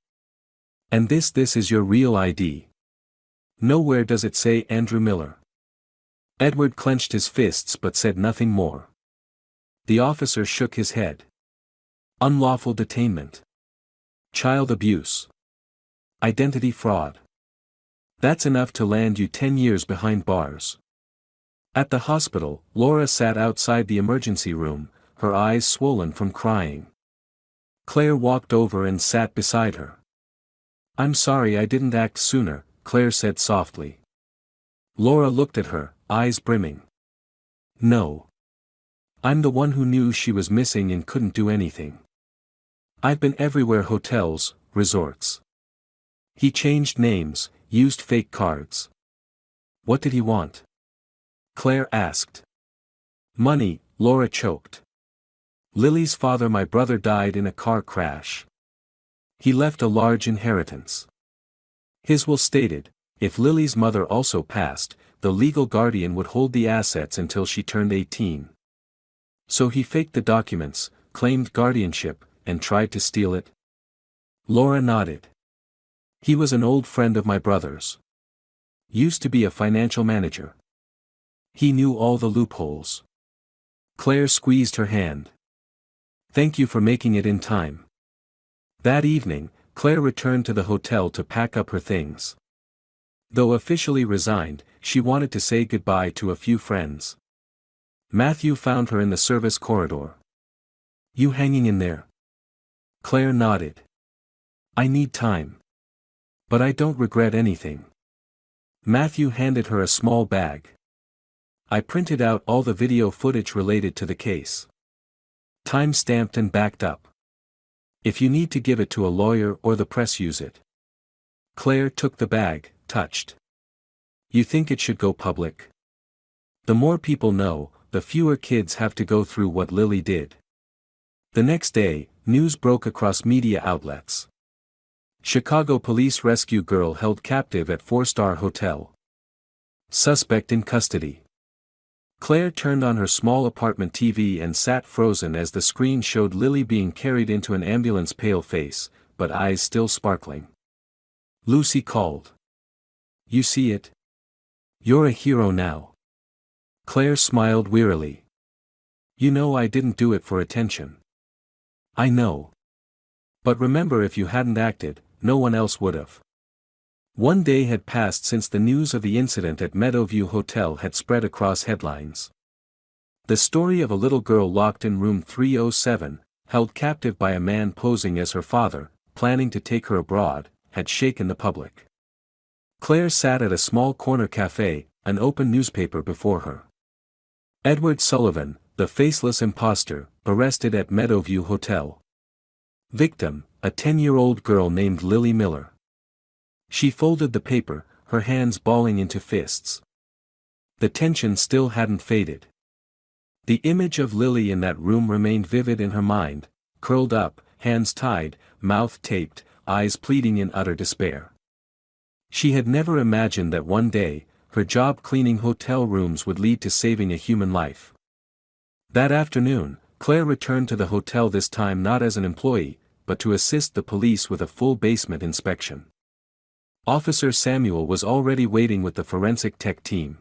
S1: And this is your real ID. Nowhere does it say Andrew Miller. Edward clenched his fists but said nothing more. The officer shook his head. Unlawful detainment. Child abuse. Identity fraud. That's enough to land you 10 years behind bars. At the hospital, Laura sat outside the emergency room, her eyes swollen from crying. Claire walked over and sat beside her. I'm sorry I didn't act sooner, Claire said softly. Laura looked at her, eyes brimming. No. I'm the one who knew she was missing and couldn't do anything. I've been everywhere, hotels, resorts. He changed names, used fake cards. What did he want? Claire asked. Money, Laura choked. Lily's father, my brother, died in a car crash. He left a large inheritance. His will stated, if Lily's mother also passed, the legal guardian would hold the assets until she turned 18. So he faked the documents, claimed guardianship, and tried to steal it? Laura nodded. He was an old friend of my brother's. Used to be a financial manager. He knew all the loopholes. Claire squeezed her hand. Thank you for making it in time. That evening, Claire returned to the hotel to pack up her things. Though officially resigned, she wanted to say goodbye to a few friends. Matthew found her in the service corridor. You hanging in there? Claire nodded. I need time. But I don't regret anything. Matthew handed her a small bag. I printed out all the video footage related to the case. Time-stamped and backed up. If you need to give it to a lawyer or the press, use it. Claire took the bag, touched. You think it should go public? The more people know, the fewer kids have to go through what Lily did. The next day, news broke across media outlets. Chicago police rescue girl held captive at four-star hotel. Suspect in custody. Claire turned on her small apartment TV and sat frozen as the screen showed Lily being carried into an ambulance, pale face, but eyes still sparkling. Lucy called. You see it? You're a hero now. Claire smiled wearily. You know I didn't do it for attention. I know. But remember, if you hadn't acted, no one else would've. One day had passed since the news of the incident at Meadowview Hotel had spread across headlines. The story of a little girl locked in room 307, held captive by a man posing as her father, planning to take her abroad, had shaken the public. Claire sat at a small corner cafe, an open newspaper before her. Edward Sullivan, the faceless imposter, arrested at Meadowview Hotel. Victim, a 10-year-old girl named Lily Miller. She folded the paper, her hands balling into fists. The tension still hadn't faded. The image of Lily in that room remained vivid in her mind, curled up, hands tied, mouth taped, eyes pleading in utter despair. She had never imagined that one day, her job cleaning hotel rooms would lead to saving a human life. That afternoon, Claire returned to the hotel, this time not as an employee, but to assist the police with a full basement inspection. Officer Samuel was already waiting with the forensic tech team.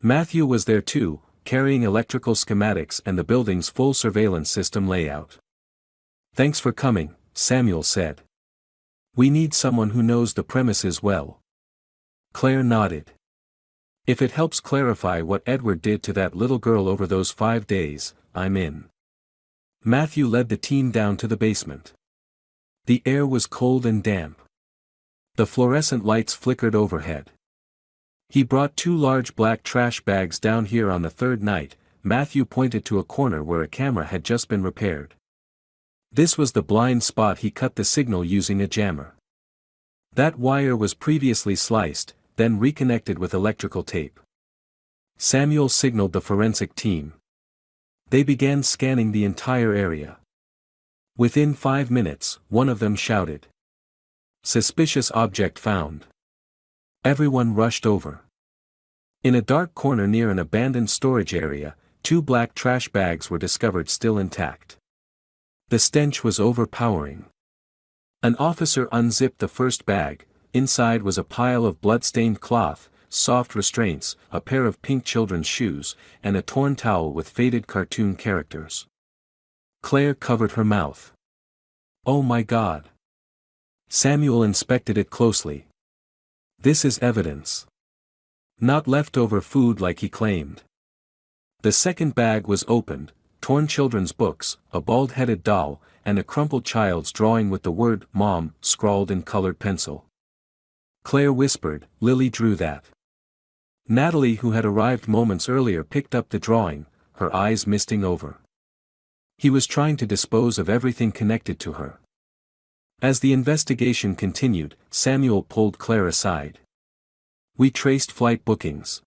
S1: Matthew was there too, carrying electrical schematics and the building's full surveillance system layout. Thanks for coming, Samuel said. We need someone who knows the premises well. Claire nodded. If it helps clarify what Edward did to that little girl over those 5 days, I'm in. Matthew led the team down to the basement. The air was cold and damp. The fluorescent lights flickered overhead. He brought 2 large black trash bags down here on the 3rd night. Matthew pointed to a corner where a camera had just been repaired. This was the blind spot. He cut the signal using a jammer. That wire was previously sliced, then reconnected with electrical tape. Samuel signaled the forensic team. They began scanning the entire area. Within 5 minutes, one of them shouted. Suspicious object found. Everyone rushed over. In a dark corner near an abandoned storage area, 2 black trash bags were discovered still intact. The stench was overpowering. An officer unzipped the first bag. Inside was a pile of blood-stained cloth, soft restraints, a pair of pink children's shoes, and a torn towel with faded cartoon characters. Claire covered her mouth. Oh my God! Samuel inspected it closely. This is evidence. Not leftover food like he claimed. The second bag was opened, torn children's books, a bald-headed doll, and a crumpled child's drawing with the word "Mom" scrawled in colored pencil. Claire whispered, Lily drew that. Natalie, who had arrived moments earlier, picked up the drawing, her eyes misting over. He was trying to dispose of everything connected to her. As the investigation continued, Samuel pulled Claire aside. We traced flight bookings.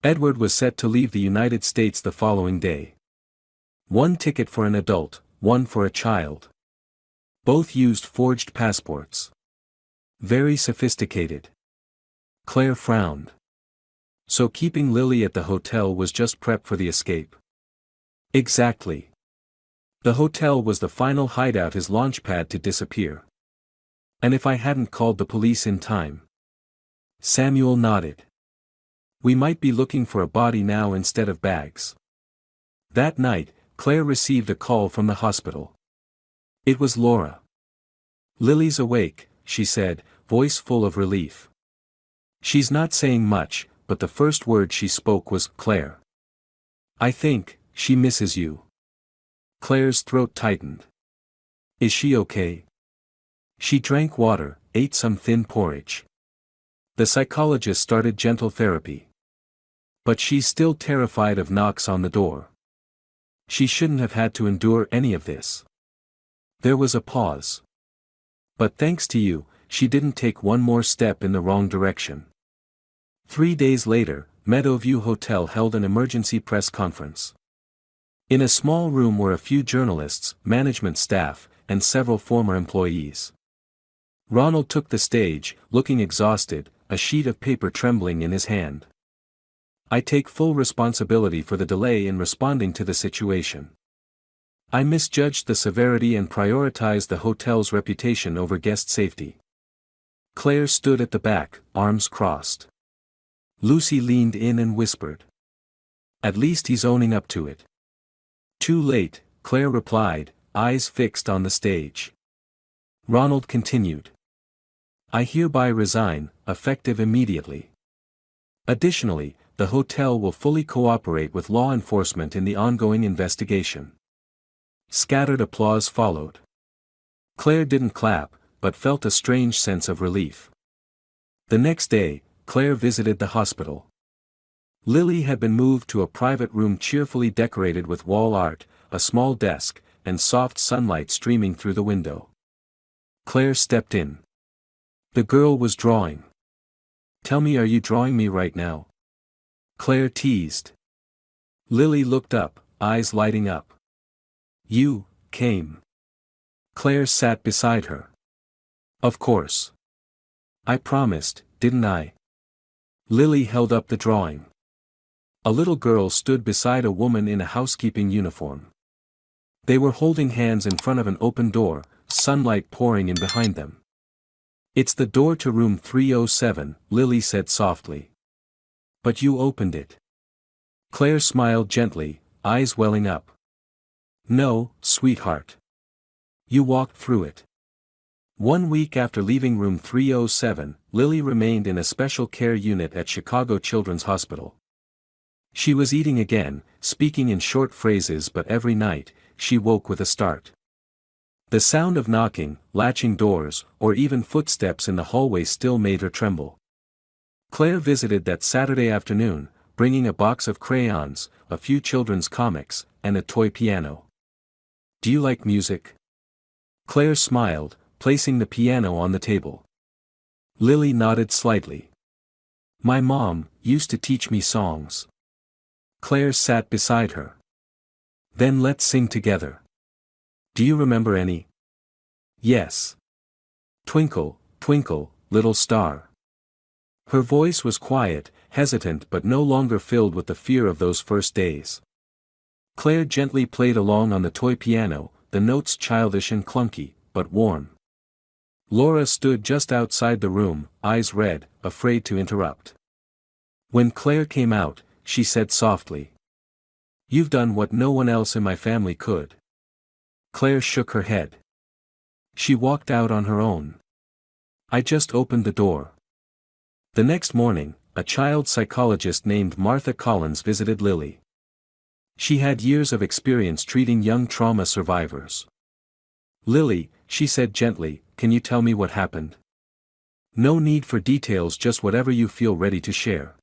S1: Edward was set to leave the United States the following day. 1 ticket for an adult, 1 for a child. Both used forged passports. Very sophisticated. Claire frowned. So keeping Lily at the hotel was just prep for the escape. Exactly. The hotel was the final hideout, his launchpad to disappear. And if I hadn't called the police in time? Samuel nodded. We might be looking for a body now instead of bags. That night, Claire received a call from the hospital. It was Laura. "Lily's awake," she said, voice full of relief. "She's not saying much, but the first word she spoke was, 'Claire. I think, she misses you.'" Claire's throat tightened. "Is she okay?" She drank water, ate some thin porridge. The psychologist started gentle therapy. "But she's still terrified of knocks on the door. She shouldn't have had to endure any of this." There was a pause. "But thanks to you, she didn't take one more step in the wrong direction." 3 days later, Meadowview Hotel held an emergency press conference. In a small room were a few journalists, management staff, and several former employees. Ronald took the stage, looking exhausted, a sheet of paper trembling in his hand. "I take full responsibility for the delay in responding to the situation. I misjudged the severity and prioritized the hotel's reputation over guest safety." Claire stood at the back, arms crossed. Lucy leaned in and whispered, "At least he's owning up to it." "Too late," Claire replied, eyes fixed on the stage. Ronald continued, "I hereby resign, effective immediately. Additionally, the hotel will fully cooperate with law enforcement in the ongoing investigation." Scattered applause followed. Claire didn't clap, but felt a strange sense of relief. The next day, Claire visited the hospital. Lily had been moved to a private room cheerfully decorated with wall art, a small desk, and soft sunlight streaming through the window. Claire stepped in. The girl was drawing. "Tell me, are you drawing me right now?" Claire teased. Lily looked up, eyes lighting up. "You came." Claire sat beside her. "Of course. I promised, didn't I?" Lily held up the drawing. A little girl stood beside a woman in a housekeeping uniform. They were holding hands in front of an open door, sunlight pouring in behind them. "It's the door to room 307, Lily said softly. "But you opened it." Claire smiled gently, eyes welling up. "No, sweetheart. You walked through it." 1 week after leaving room 307, Lily remained in a special care unit at Chicago Children's Hospital. She was eating again, speaking in short phrases, but every night, she woke with a start. The sound of knocking, latching doors, or even footsteps in the hallway still made her tremble. Claire visited that Saturday afternoon, bringing a box of crayons, a few children's comics, and a toy piano. "Do you like music?" Claire smiled, placing the piano on the table. Lily nodded slightly. "My mom used to teach me songs." Claire sat beside her. "Then let's sing together. Do you remember any?" "Yes. Twinkle, twinkle, little star." Her voice was quiet, hesitant, but no longer filled with the fear of those first days. Claire gently played along on the toy piano, the notes childish and clunky, but warm. Laura stood just outside the room, eyes red, afraid to interrupt. When Claire came out, she said softly, "You've done what no one else in my family could." Claire shook her head. She walked out on her own. "I just opened the door." The next morning, a child psychologist named Martha Collins visited Lily. She had years of experience treating young trauma survivors. "Lily," she said gently, "can you tell me what happened? No need for details, just whatever you feel ready to share."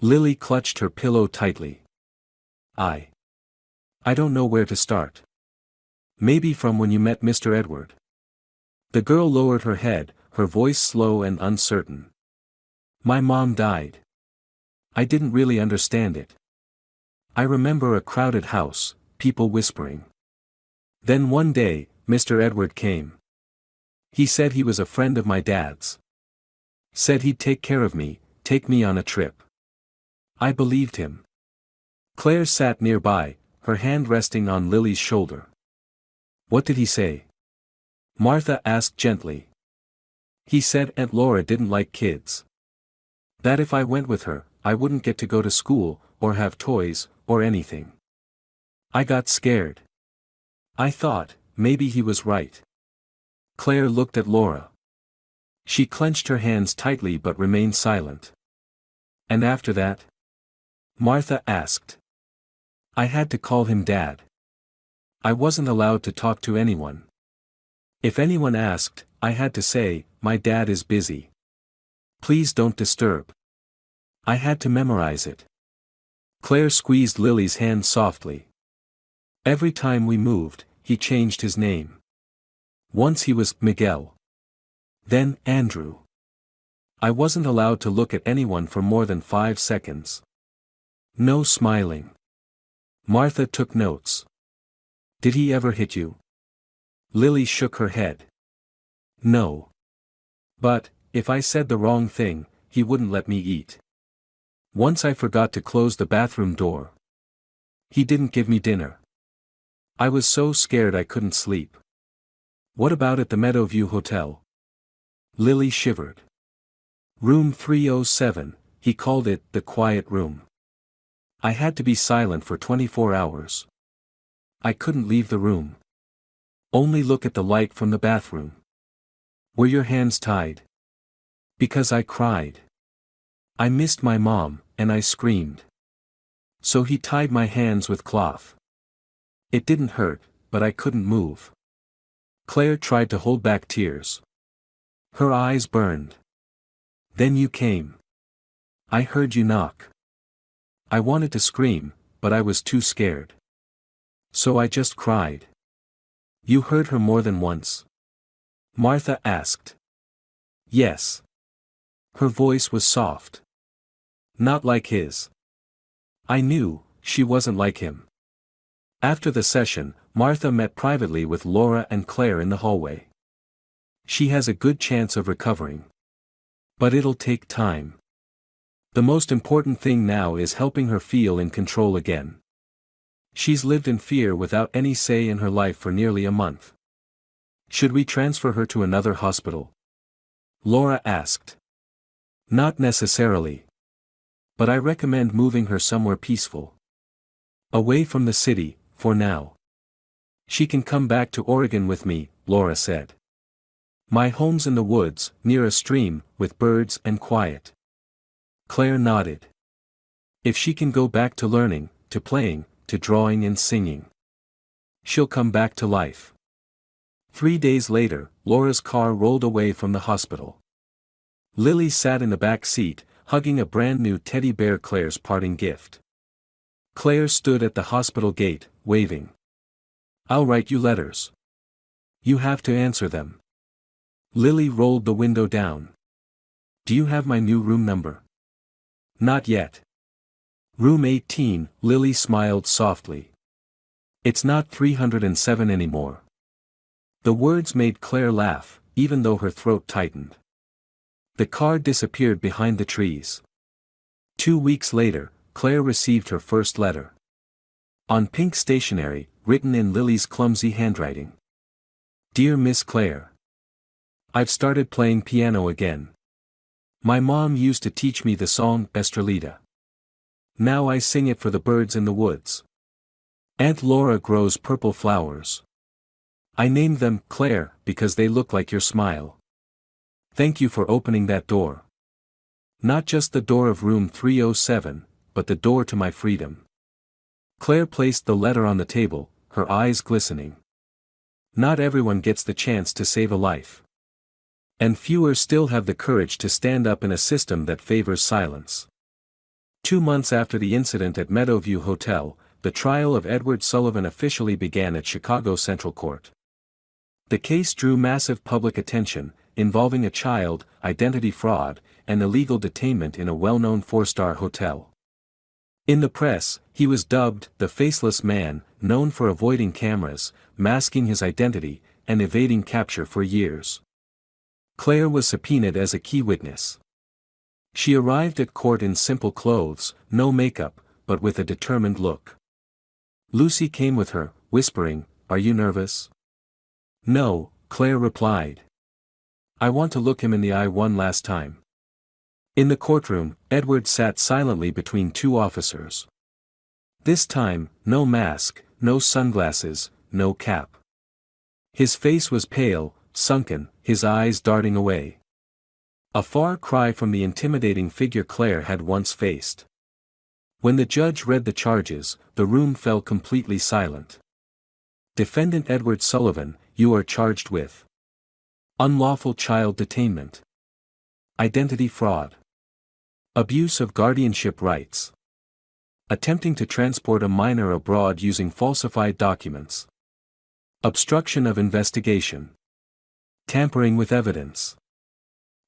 S1: Lily clutched her pillow tightly. I don't know where to start. Maybe from when you met Mr. Edward." The girl lowered her head, her voice slow and uncertain. "My mom died. I didn't really understand it. I remember a crowded house, people whispering. Then one day, Mr. Edward came. He said he was a friend of my dad's. Said he'd take care of me, take me on a trip. I believed him." Claire sat nearby, her hand resting on Lily's shoulder. "What did he say?" Martha asked gently. "He said Aunt Laura didn't like kids. That if I went with her, I wouldn't get to go to school, or have toys, or anything. I got scared. I thought, maybe he was right. Claire looked at Laura. She clenched her hands tightly but remained silent. And after that? Martha asked. I had to call him Dad. I wasn't allowed to talk to anyone. If anyone asked, I had to say, my dad is busy. Please don't disturb. I had to memorize it. Claire squeezed Lily's hand softly. Every time we moved, he changed his name. Once he was Miguel. Then Andrew. I wasn't allowed to look at anyone for more than 5 seconds. No smiling. Martha took notes. Did he ever hit you? Lily shook her head. No. But, if I said the wrong thing, he wouldn't let me eat. Once I forgot to close the bathroom door. He didn't give me dinner. I was so scared I couldn't sleep. What about at the Meadowview Hotel? Lily shivered. Room 307, he called it the quiet room. I had to be silent for 24 hours. I couldn't leave the room. Only look at the light from the bathroom. Were your hands tied? Because I cried. I missed my mom, and I screamed. So he tied my hands with cloth. It didn't hurt, but I couldn't move. Claire tried to hold back tears. Her eyes burned. Then you came. I heard you knock. I wanted to scream, but I was too scared. So I just cried. You heard her more than once? Martha asked. Yes. Her voice was soft. Not like his. I knew, she wasn't like him. After the session, Martha met privately with Laura and Claire in the hallway. She has a good chance of recovering. But it'll take time. The most important thing now is helping her feel in control again. She's lived in fear without any say in her life for nearly a month. Should we transfer her to another hospital? Laura asked. Not necessarily. But I recommend moving her somewhere peaceful. Away from the city, for now. She can come back to Oregon with me, Laura said. My home's in the woods, near a stream, with birds and quiet. Claire nodded. If she can go back to learning, to playing, to drawing and singing. She'll come back to life. 3 days later, Laura's car rolled away from the hospital. Lily sat in the back seat, hugging a brand new teddy bear, Claire's parting gift. Claire stood at the hospital gate, waving. I'll write you letters. You have to answer them. Lily rolled the window down. Do you have my new room number? Not yet. Room 18, Lily smiled softly. It's not 307 anymore. The words made Claire laugh, even though her throat tightened. The car disappeared behind the trees. 2 weeks later, Claire received her first letter. On pink stationery, written in Lily's clumsy handwriting. Dear Miss Claire. I've started playing piano again. My mom used to teach me the song Estrelita. Now I sing it for the birds in the woods. Aunt Laura grows purple flowers. I named them Claire because they look like your smile. Thank you for opening that door. Not just the door of room 307, but the door to my freedom. Claire placed the letter on the table, her eyes glistening. Not everyone gets the chance to save a life. And fewer still have the courage to stand up in a system that favors silence. 2 months after the incident at Meadowview Hotel, the trial of Edward Sullivan officially began at Chicago Central Court. The case drew massive public attention, involving a child, identity fraud, and illegal detainment in a well-known 4-star hotel. In the press, he was dubbed the Faceless Man, known for avoiding cameras, masking his identity, and evading capture for years. Claire was subpoenaed as a key witness. She arrived at court in simple clothes, no makeup, but with a determined look. Lucy came with her, whispering, "Are you nervous?" "No," Claire replied. "I want to look him in the eye one last time." In the courtroom, Edward sat silently between 2 officers. This time, no mask, no sunglasses, no cap. His face was pale, sunken, his eyes darting away. A far cry from the intimidating figure Claire had once faced. When the judge read the charges, the room fell completely silent. Defendant Edward Sullivan, you are charged with unlawful child detainment, identity fraud, abuse of guardianship rights, attempting to transport a minor abroad using falsified documents, obstruction of investigation, tampering with evidence.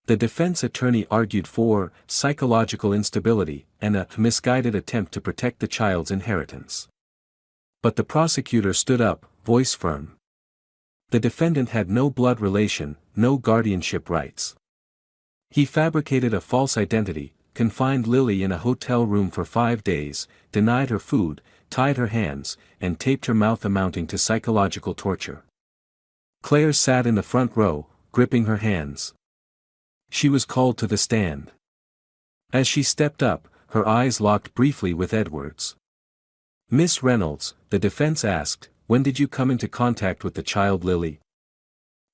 S1: The defense attorney argued for psychological instability and a misguided attempt to protect the child's inheritance. But the prosecutor stood up, voice firm. The defendant had no blood relation, no guardianship rights. He fabricated a false identity, confined Lily in a hotel room for 5 days, denied her food, tied her hands, and taped her mouth, amounting to psychological torture. Claire sat in the front row, gripping her hands. She was called to the stand. As she stepped up, her eyes locked briefly with Edward's. Miss Reynolds, the defense asked, when did you come into contact with the child Lily?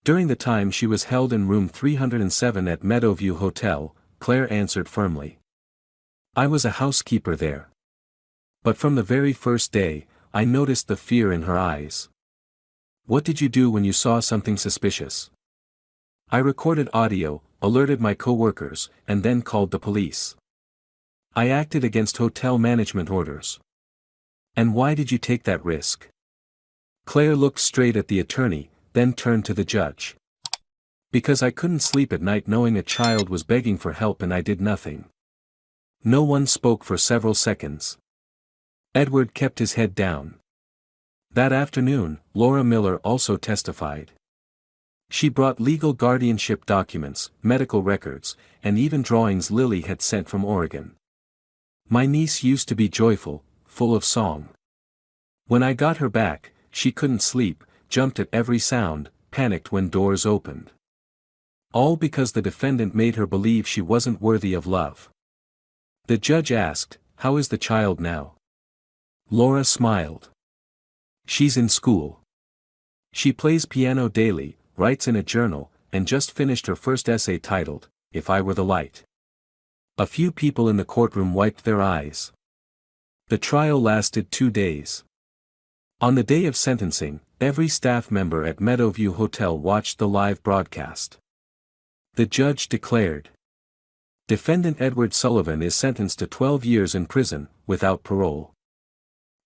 S1: During the time she was held in room 307 at Meadowview Hotel, Claire answered firmly. I was a housekeeper there. But from the very first day, I noticed the fear in her eyes. What did you do when you saw something suspicious? I recorded audio, alerted my co-workers, and then called the police. I acted against hotel management orders. And why did you take that risk? Claire looked straight at the attorney, then turned to the judge. Because I couldn't sleep at night knowing a child was begging for help and I did nothing. No one spoke for several seconds. Edward kept his head down. That afternoon, Laura Miller also testified. She brought legal guardianship documents, medical records, and even drawings Lily had sent from Oregon. My niece used to be joyful, full of song. When I got her back, she couldn't sleep, jumped at every sound, panicked when doors opened. All because the defendant made her believe she wasn't worthy of love. The judge asked, how is the child now? Laura smiled. She's in school. She plays piano daily, writes in a journal, and just finished her first essay titled, If I Were the Light. A few people in the courtroom wiped their eyes. The trial lasted 2 days. On the day of sentencing, every staff member at Meadowview Hotel watched the live broadcast. The judge declared. Defendant Edward Sullivan is sentenced to 12 years in prison, without parole.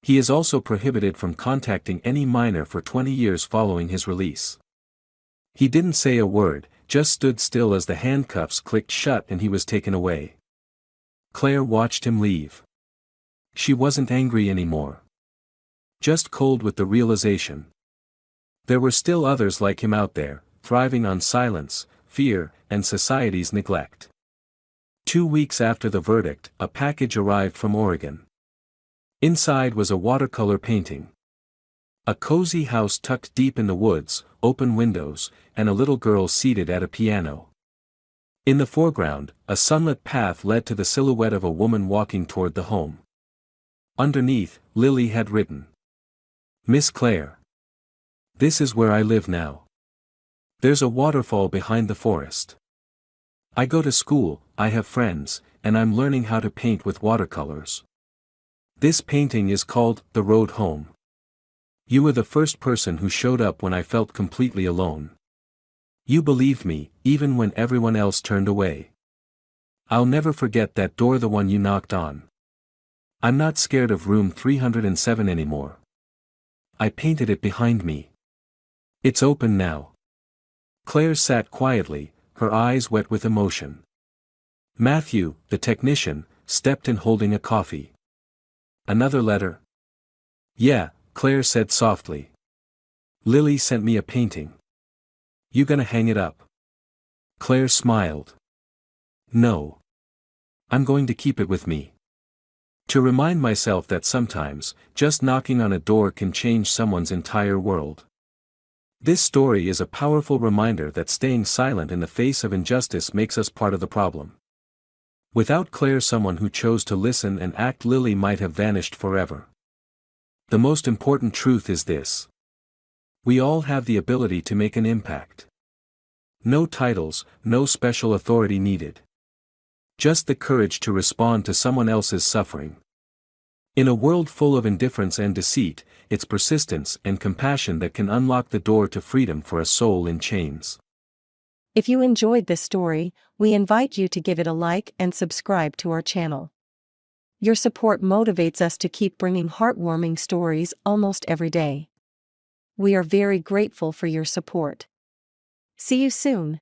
S1: He is also prohibited from contacting any minor for 20 years following his release. He didn't say a word, just stood still as the handcuffs clicked shut and he was taken away. Claire watched him leave. She wasn't angry anymore. Just cold with the realization. There were still others like him out there, thriving on silence, fear, and society's neglect. 2 weeks after the verdict, a package arrived from Oregon. Inside was a watercolor painting. A cozy house tucked deep in the woods, open windows, and a little girl seated at a piano. In the foreground, a sunlit path led to the silhouette of a woman walking toward the home. Underneath, Lily had written. Miss Claire. This is where I live now. There's a waterfall behind the forest. I go to school, I have friends, and I'm learning how to paint with watercolors. This painting is called The Road Home. You were the first person who showed up when I felt completely alone. You believed me, even when everyone else turned away. I'll never forget that door, the one you knocked on. I'm not scared of room 307 anymore. I painted it behind me. It's open now. Claire sat quietly, her eyes wet with emotion. Matthew, the technician, stepped in holding a coffee. Another letter? Yeah, Claire said softly. Lily sent me a painting. You gonna hang it up? Claire smiled. No. I'm going to keep it with me. To remind myself that sometimes, just knocking on a door can change someone's entire world. This story is a powerful reminder that staying silent in the face of injustice makes us part of the problem. Without Claire, someone who chose to listen and act, Lily might have vanished forever. The most important truth is this: we all have the ability to make an impact. No titles, no special authority needed. Just the courage to respond to someone else's suffering. In a world full of indifference and deceit, it's persistence and compassion that can unlock the door to freedom for a soul in chains.
S2: If you enjoyed this story, we invite you to give it a like and subscribe to our channel. Your support motivates us to keep bringing heartwarming stories almost every day. We are very grateful for your support. See you soon.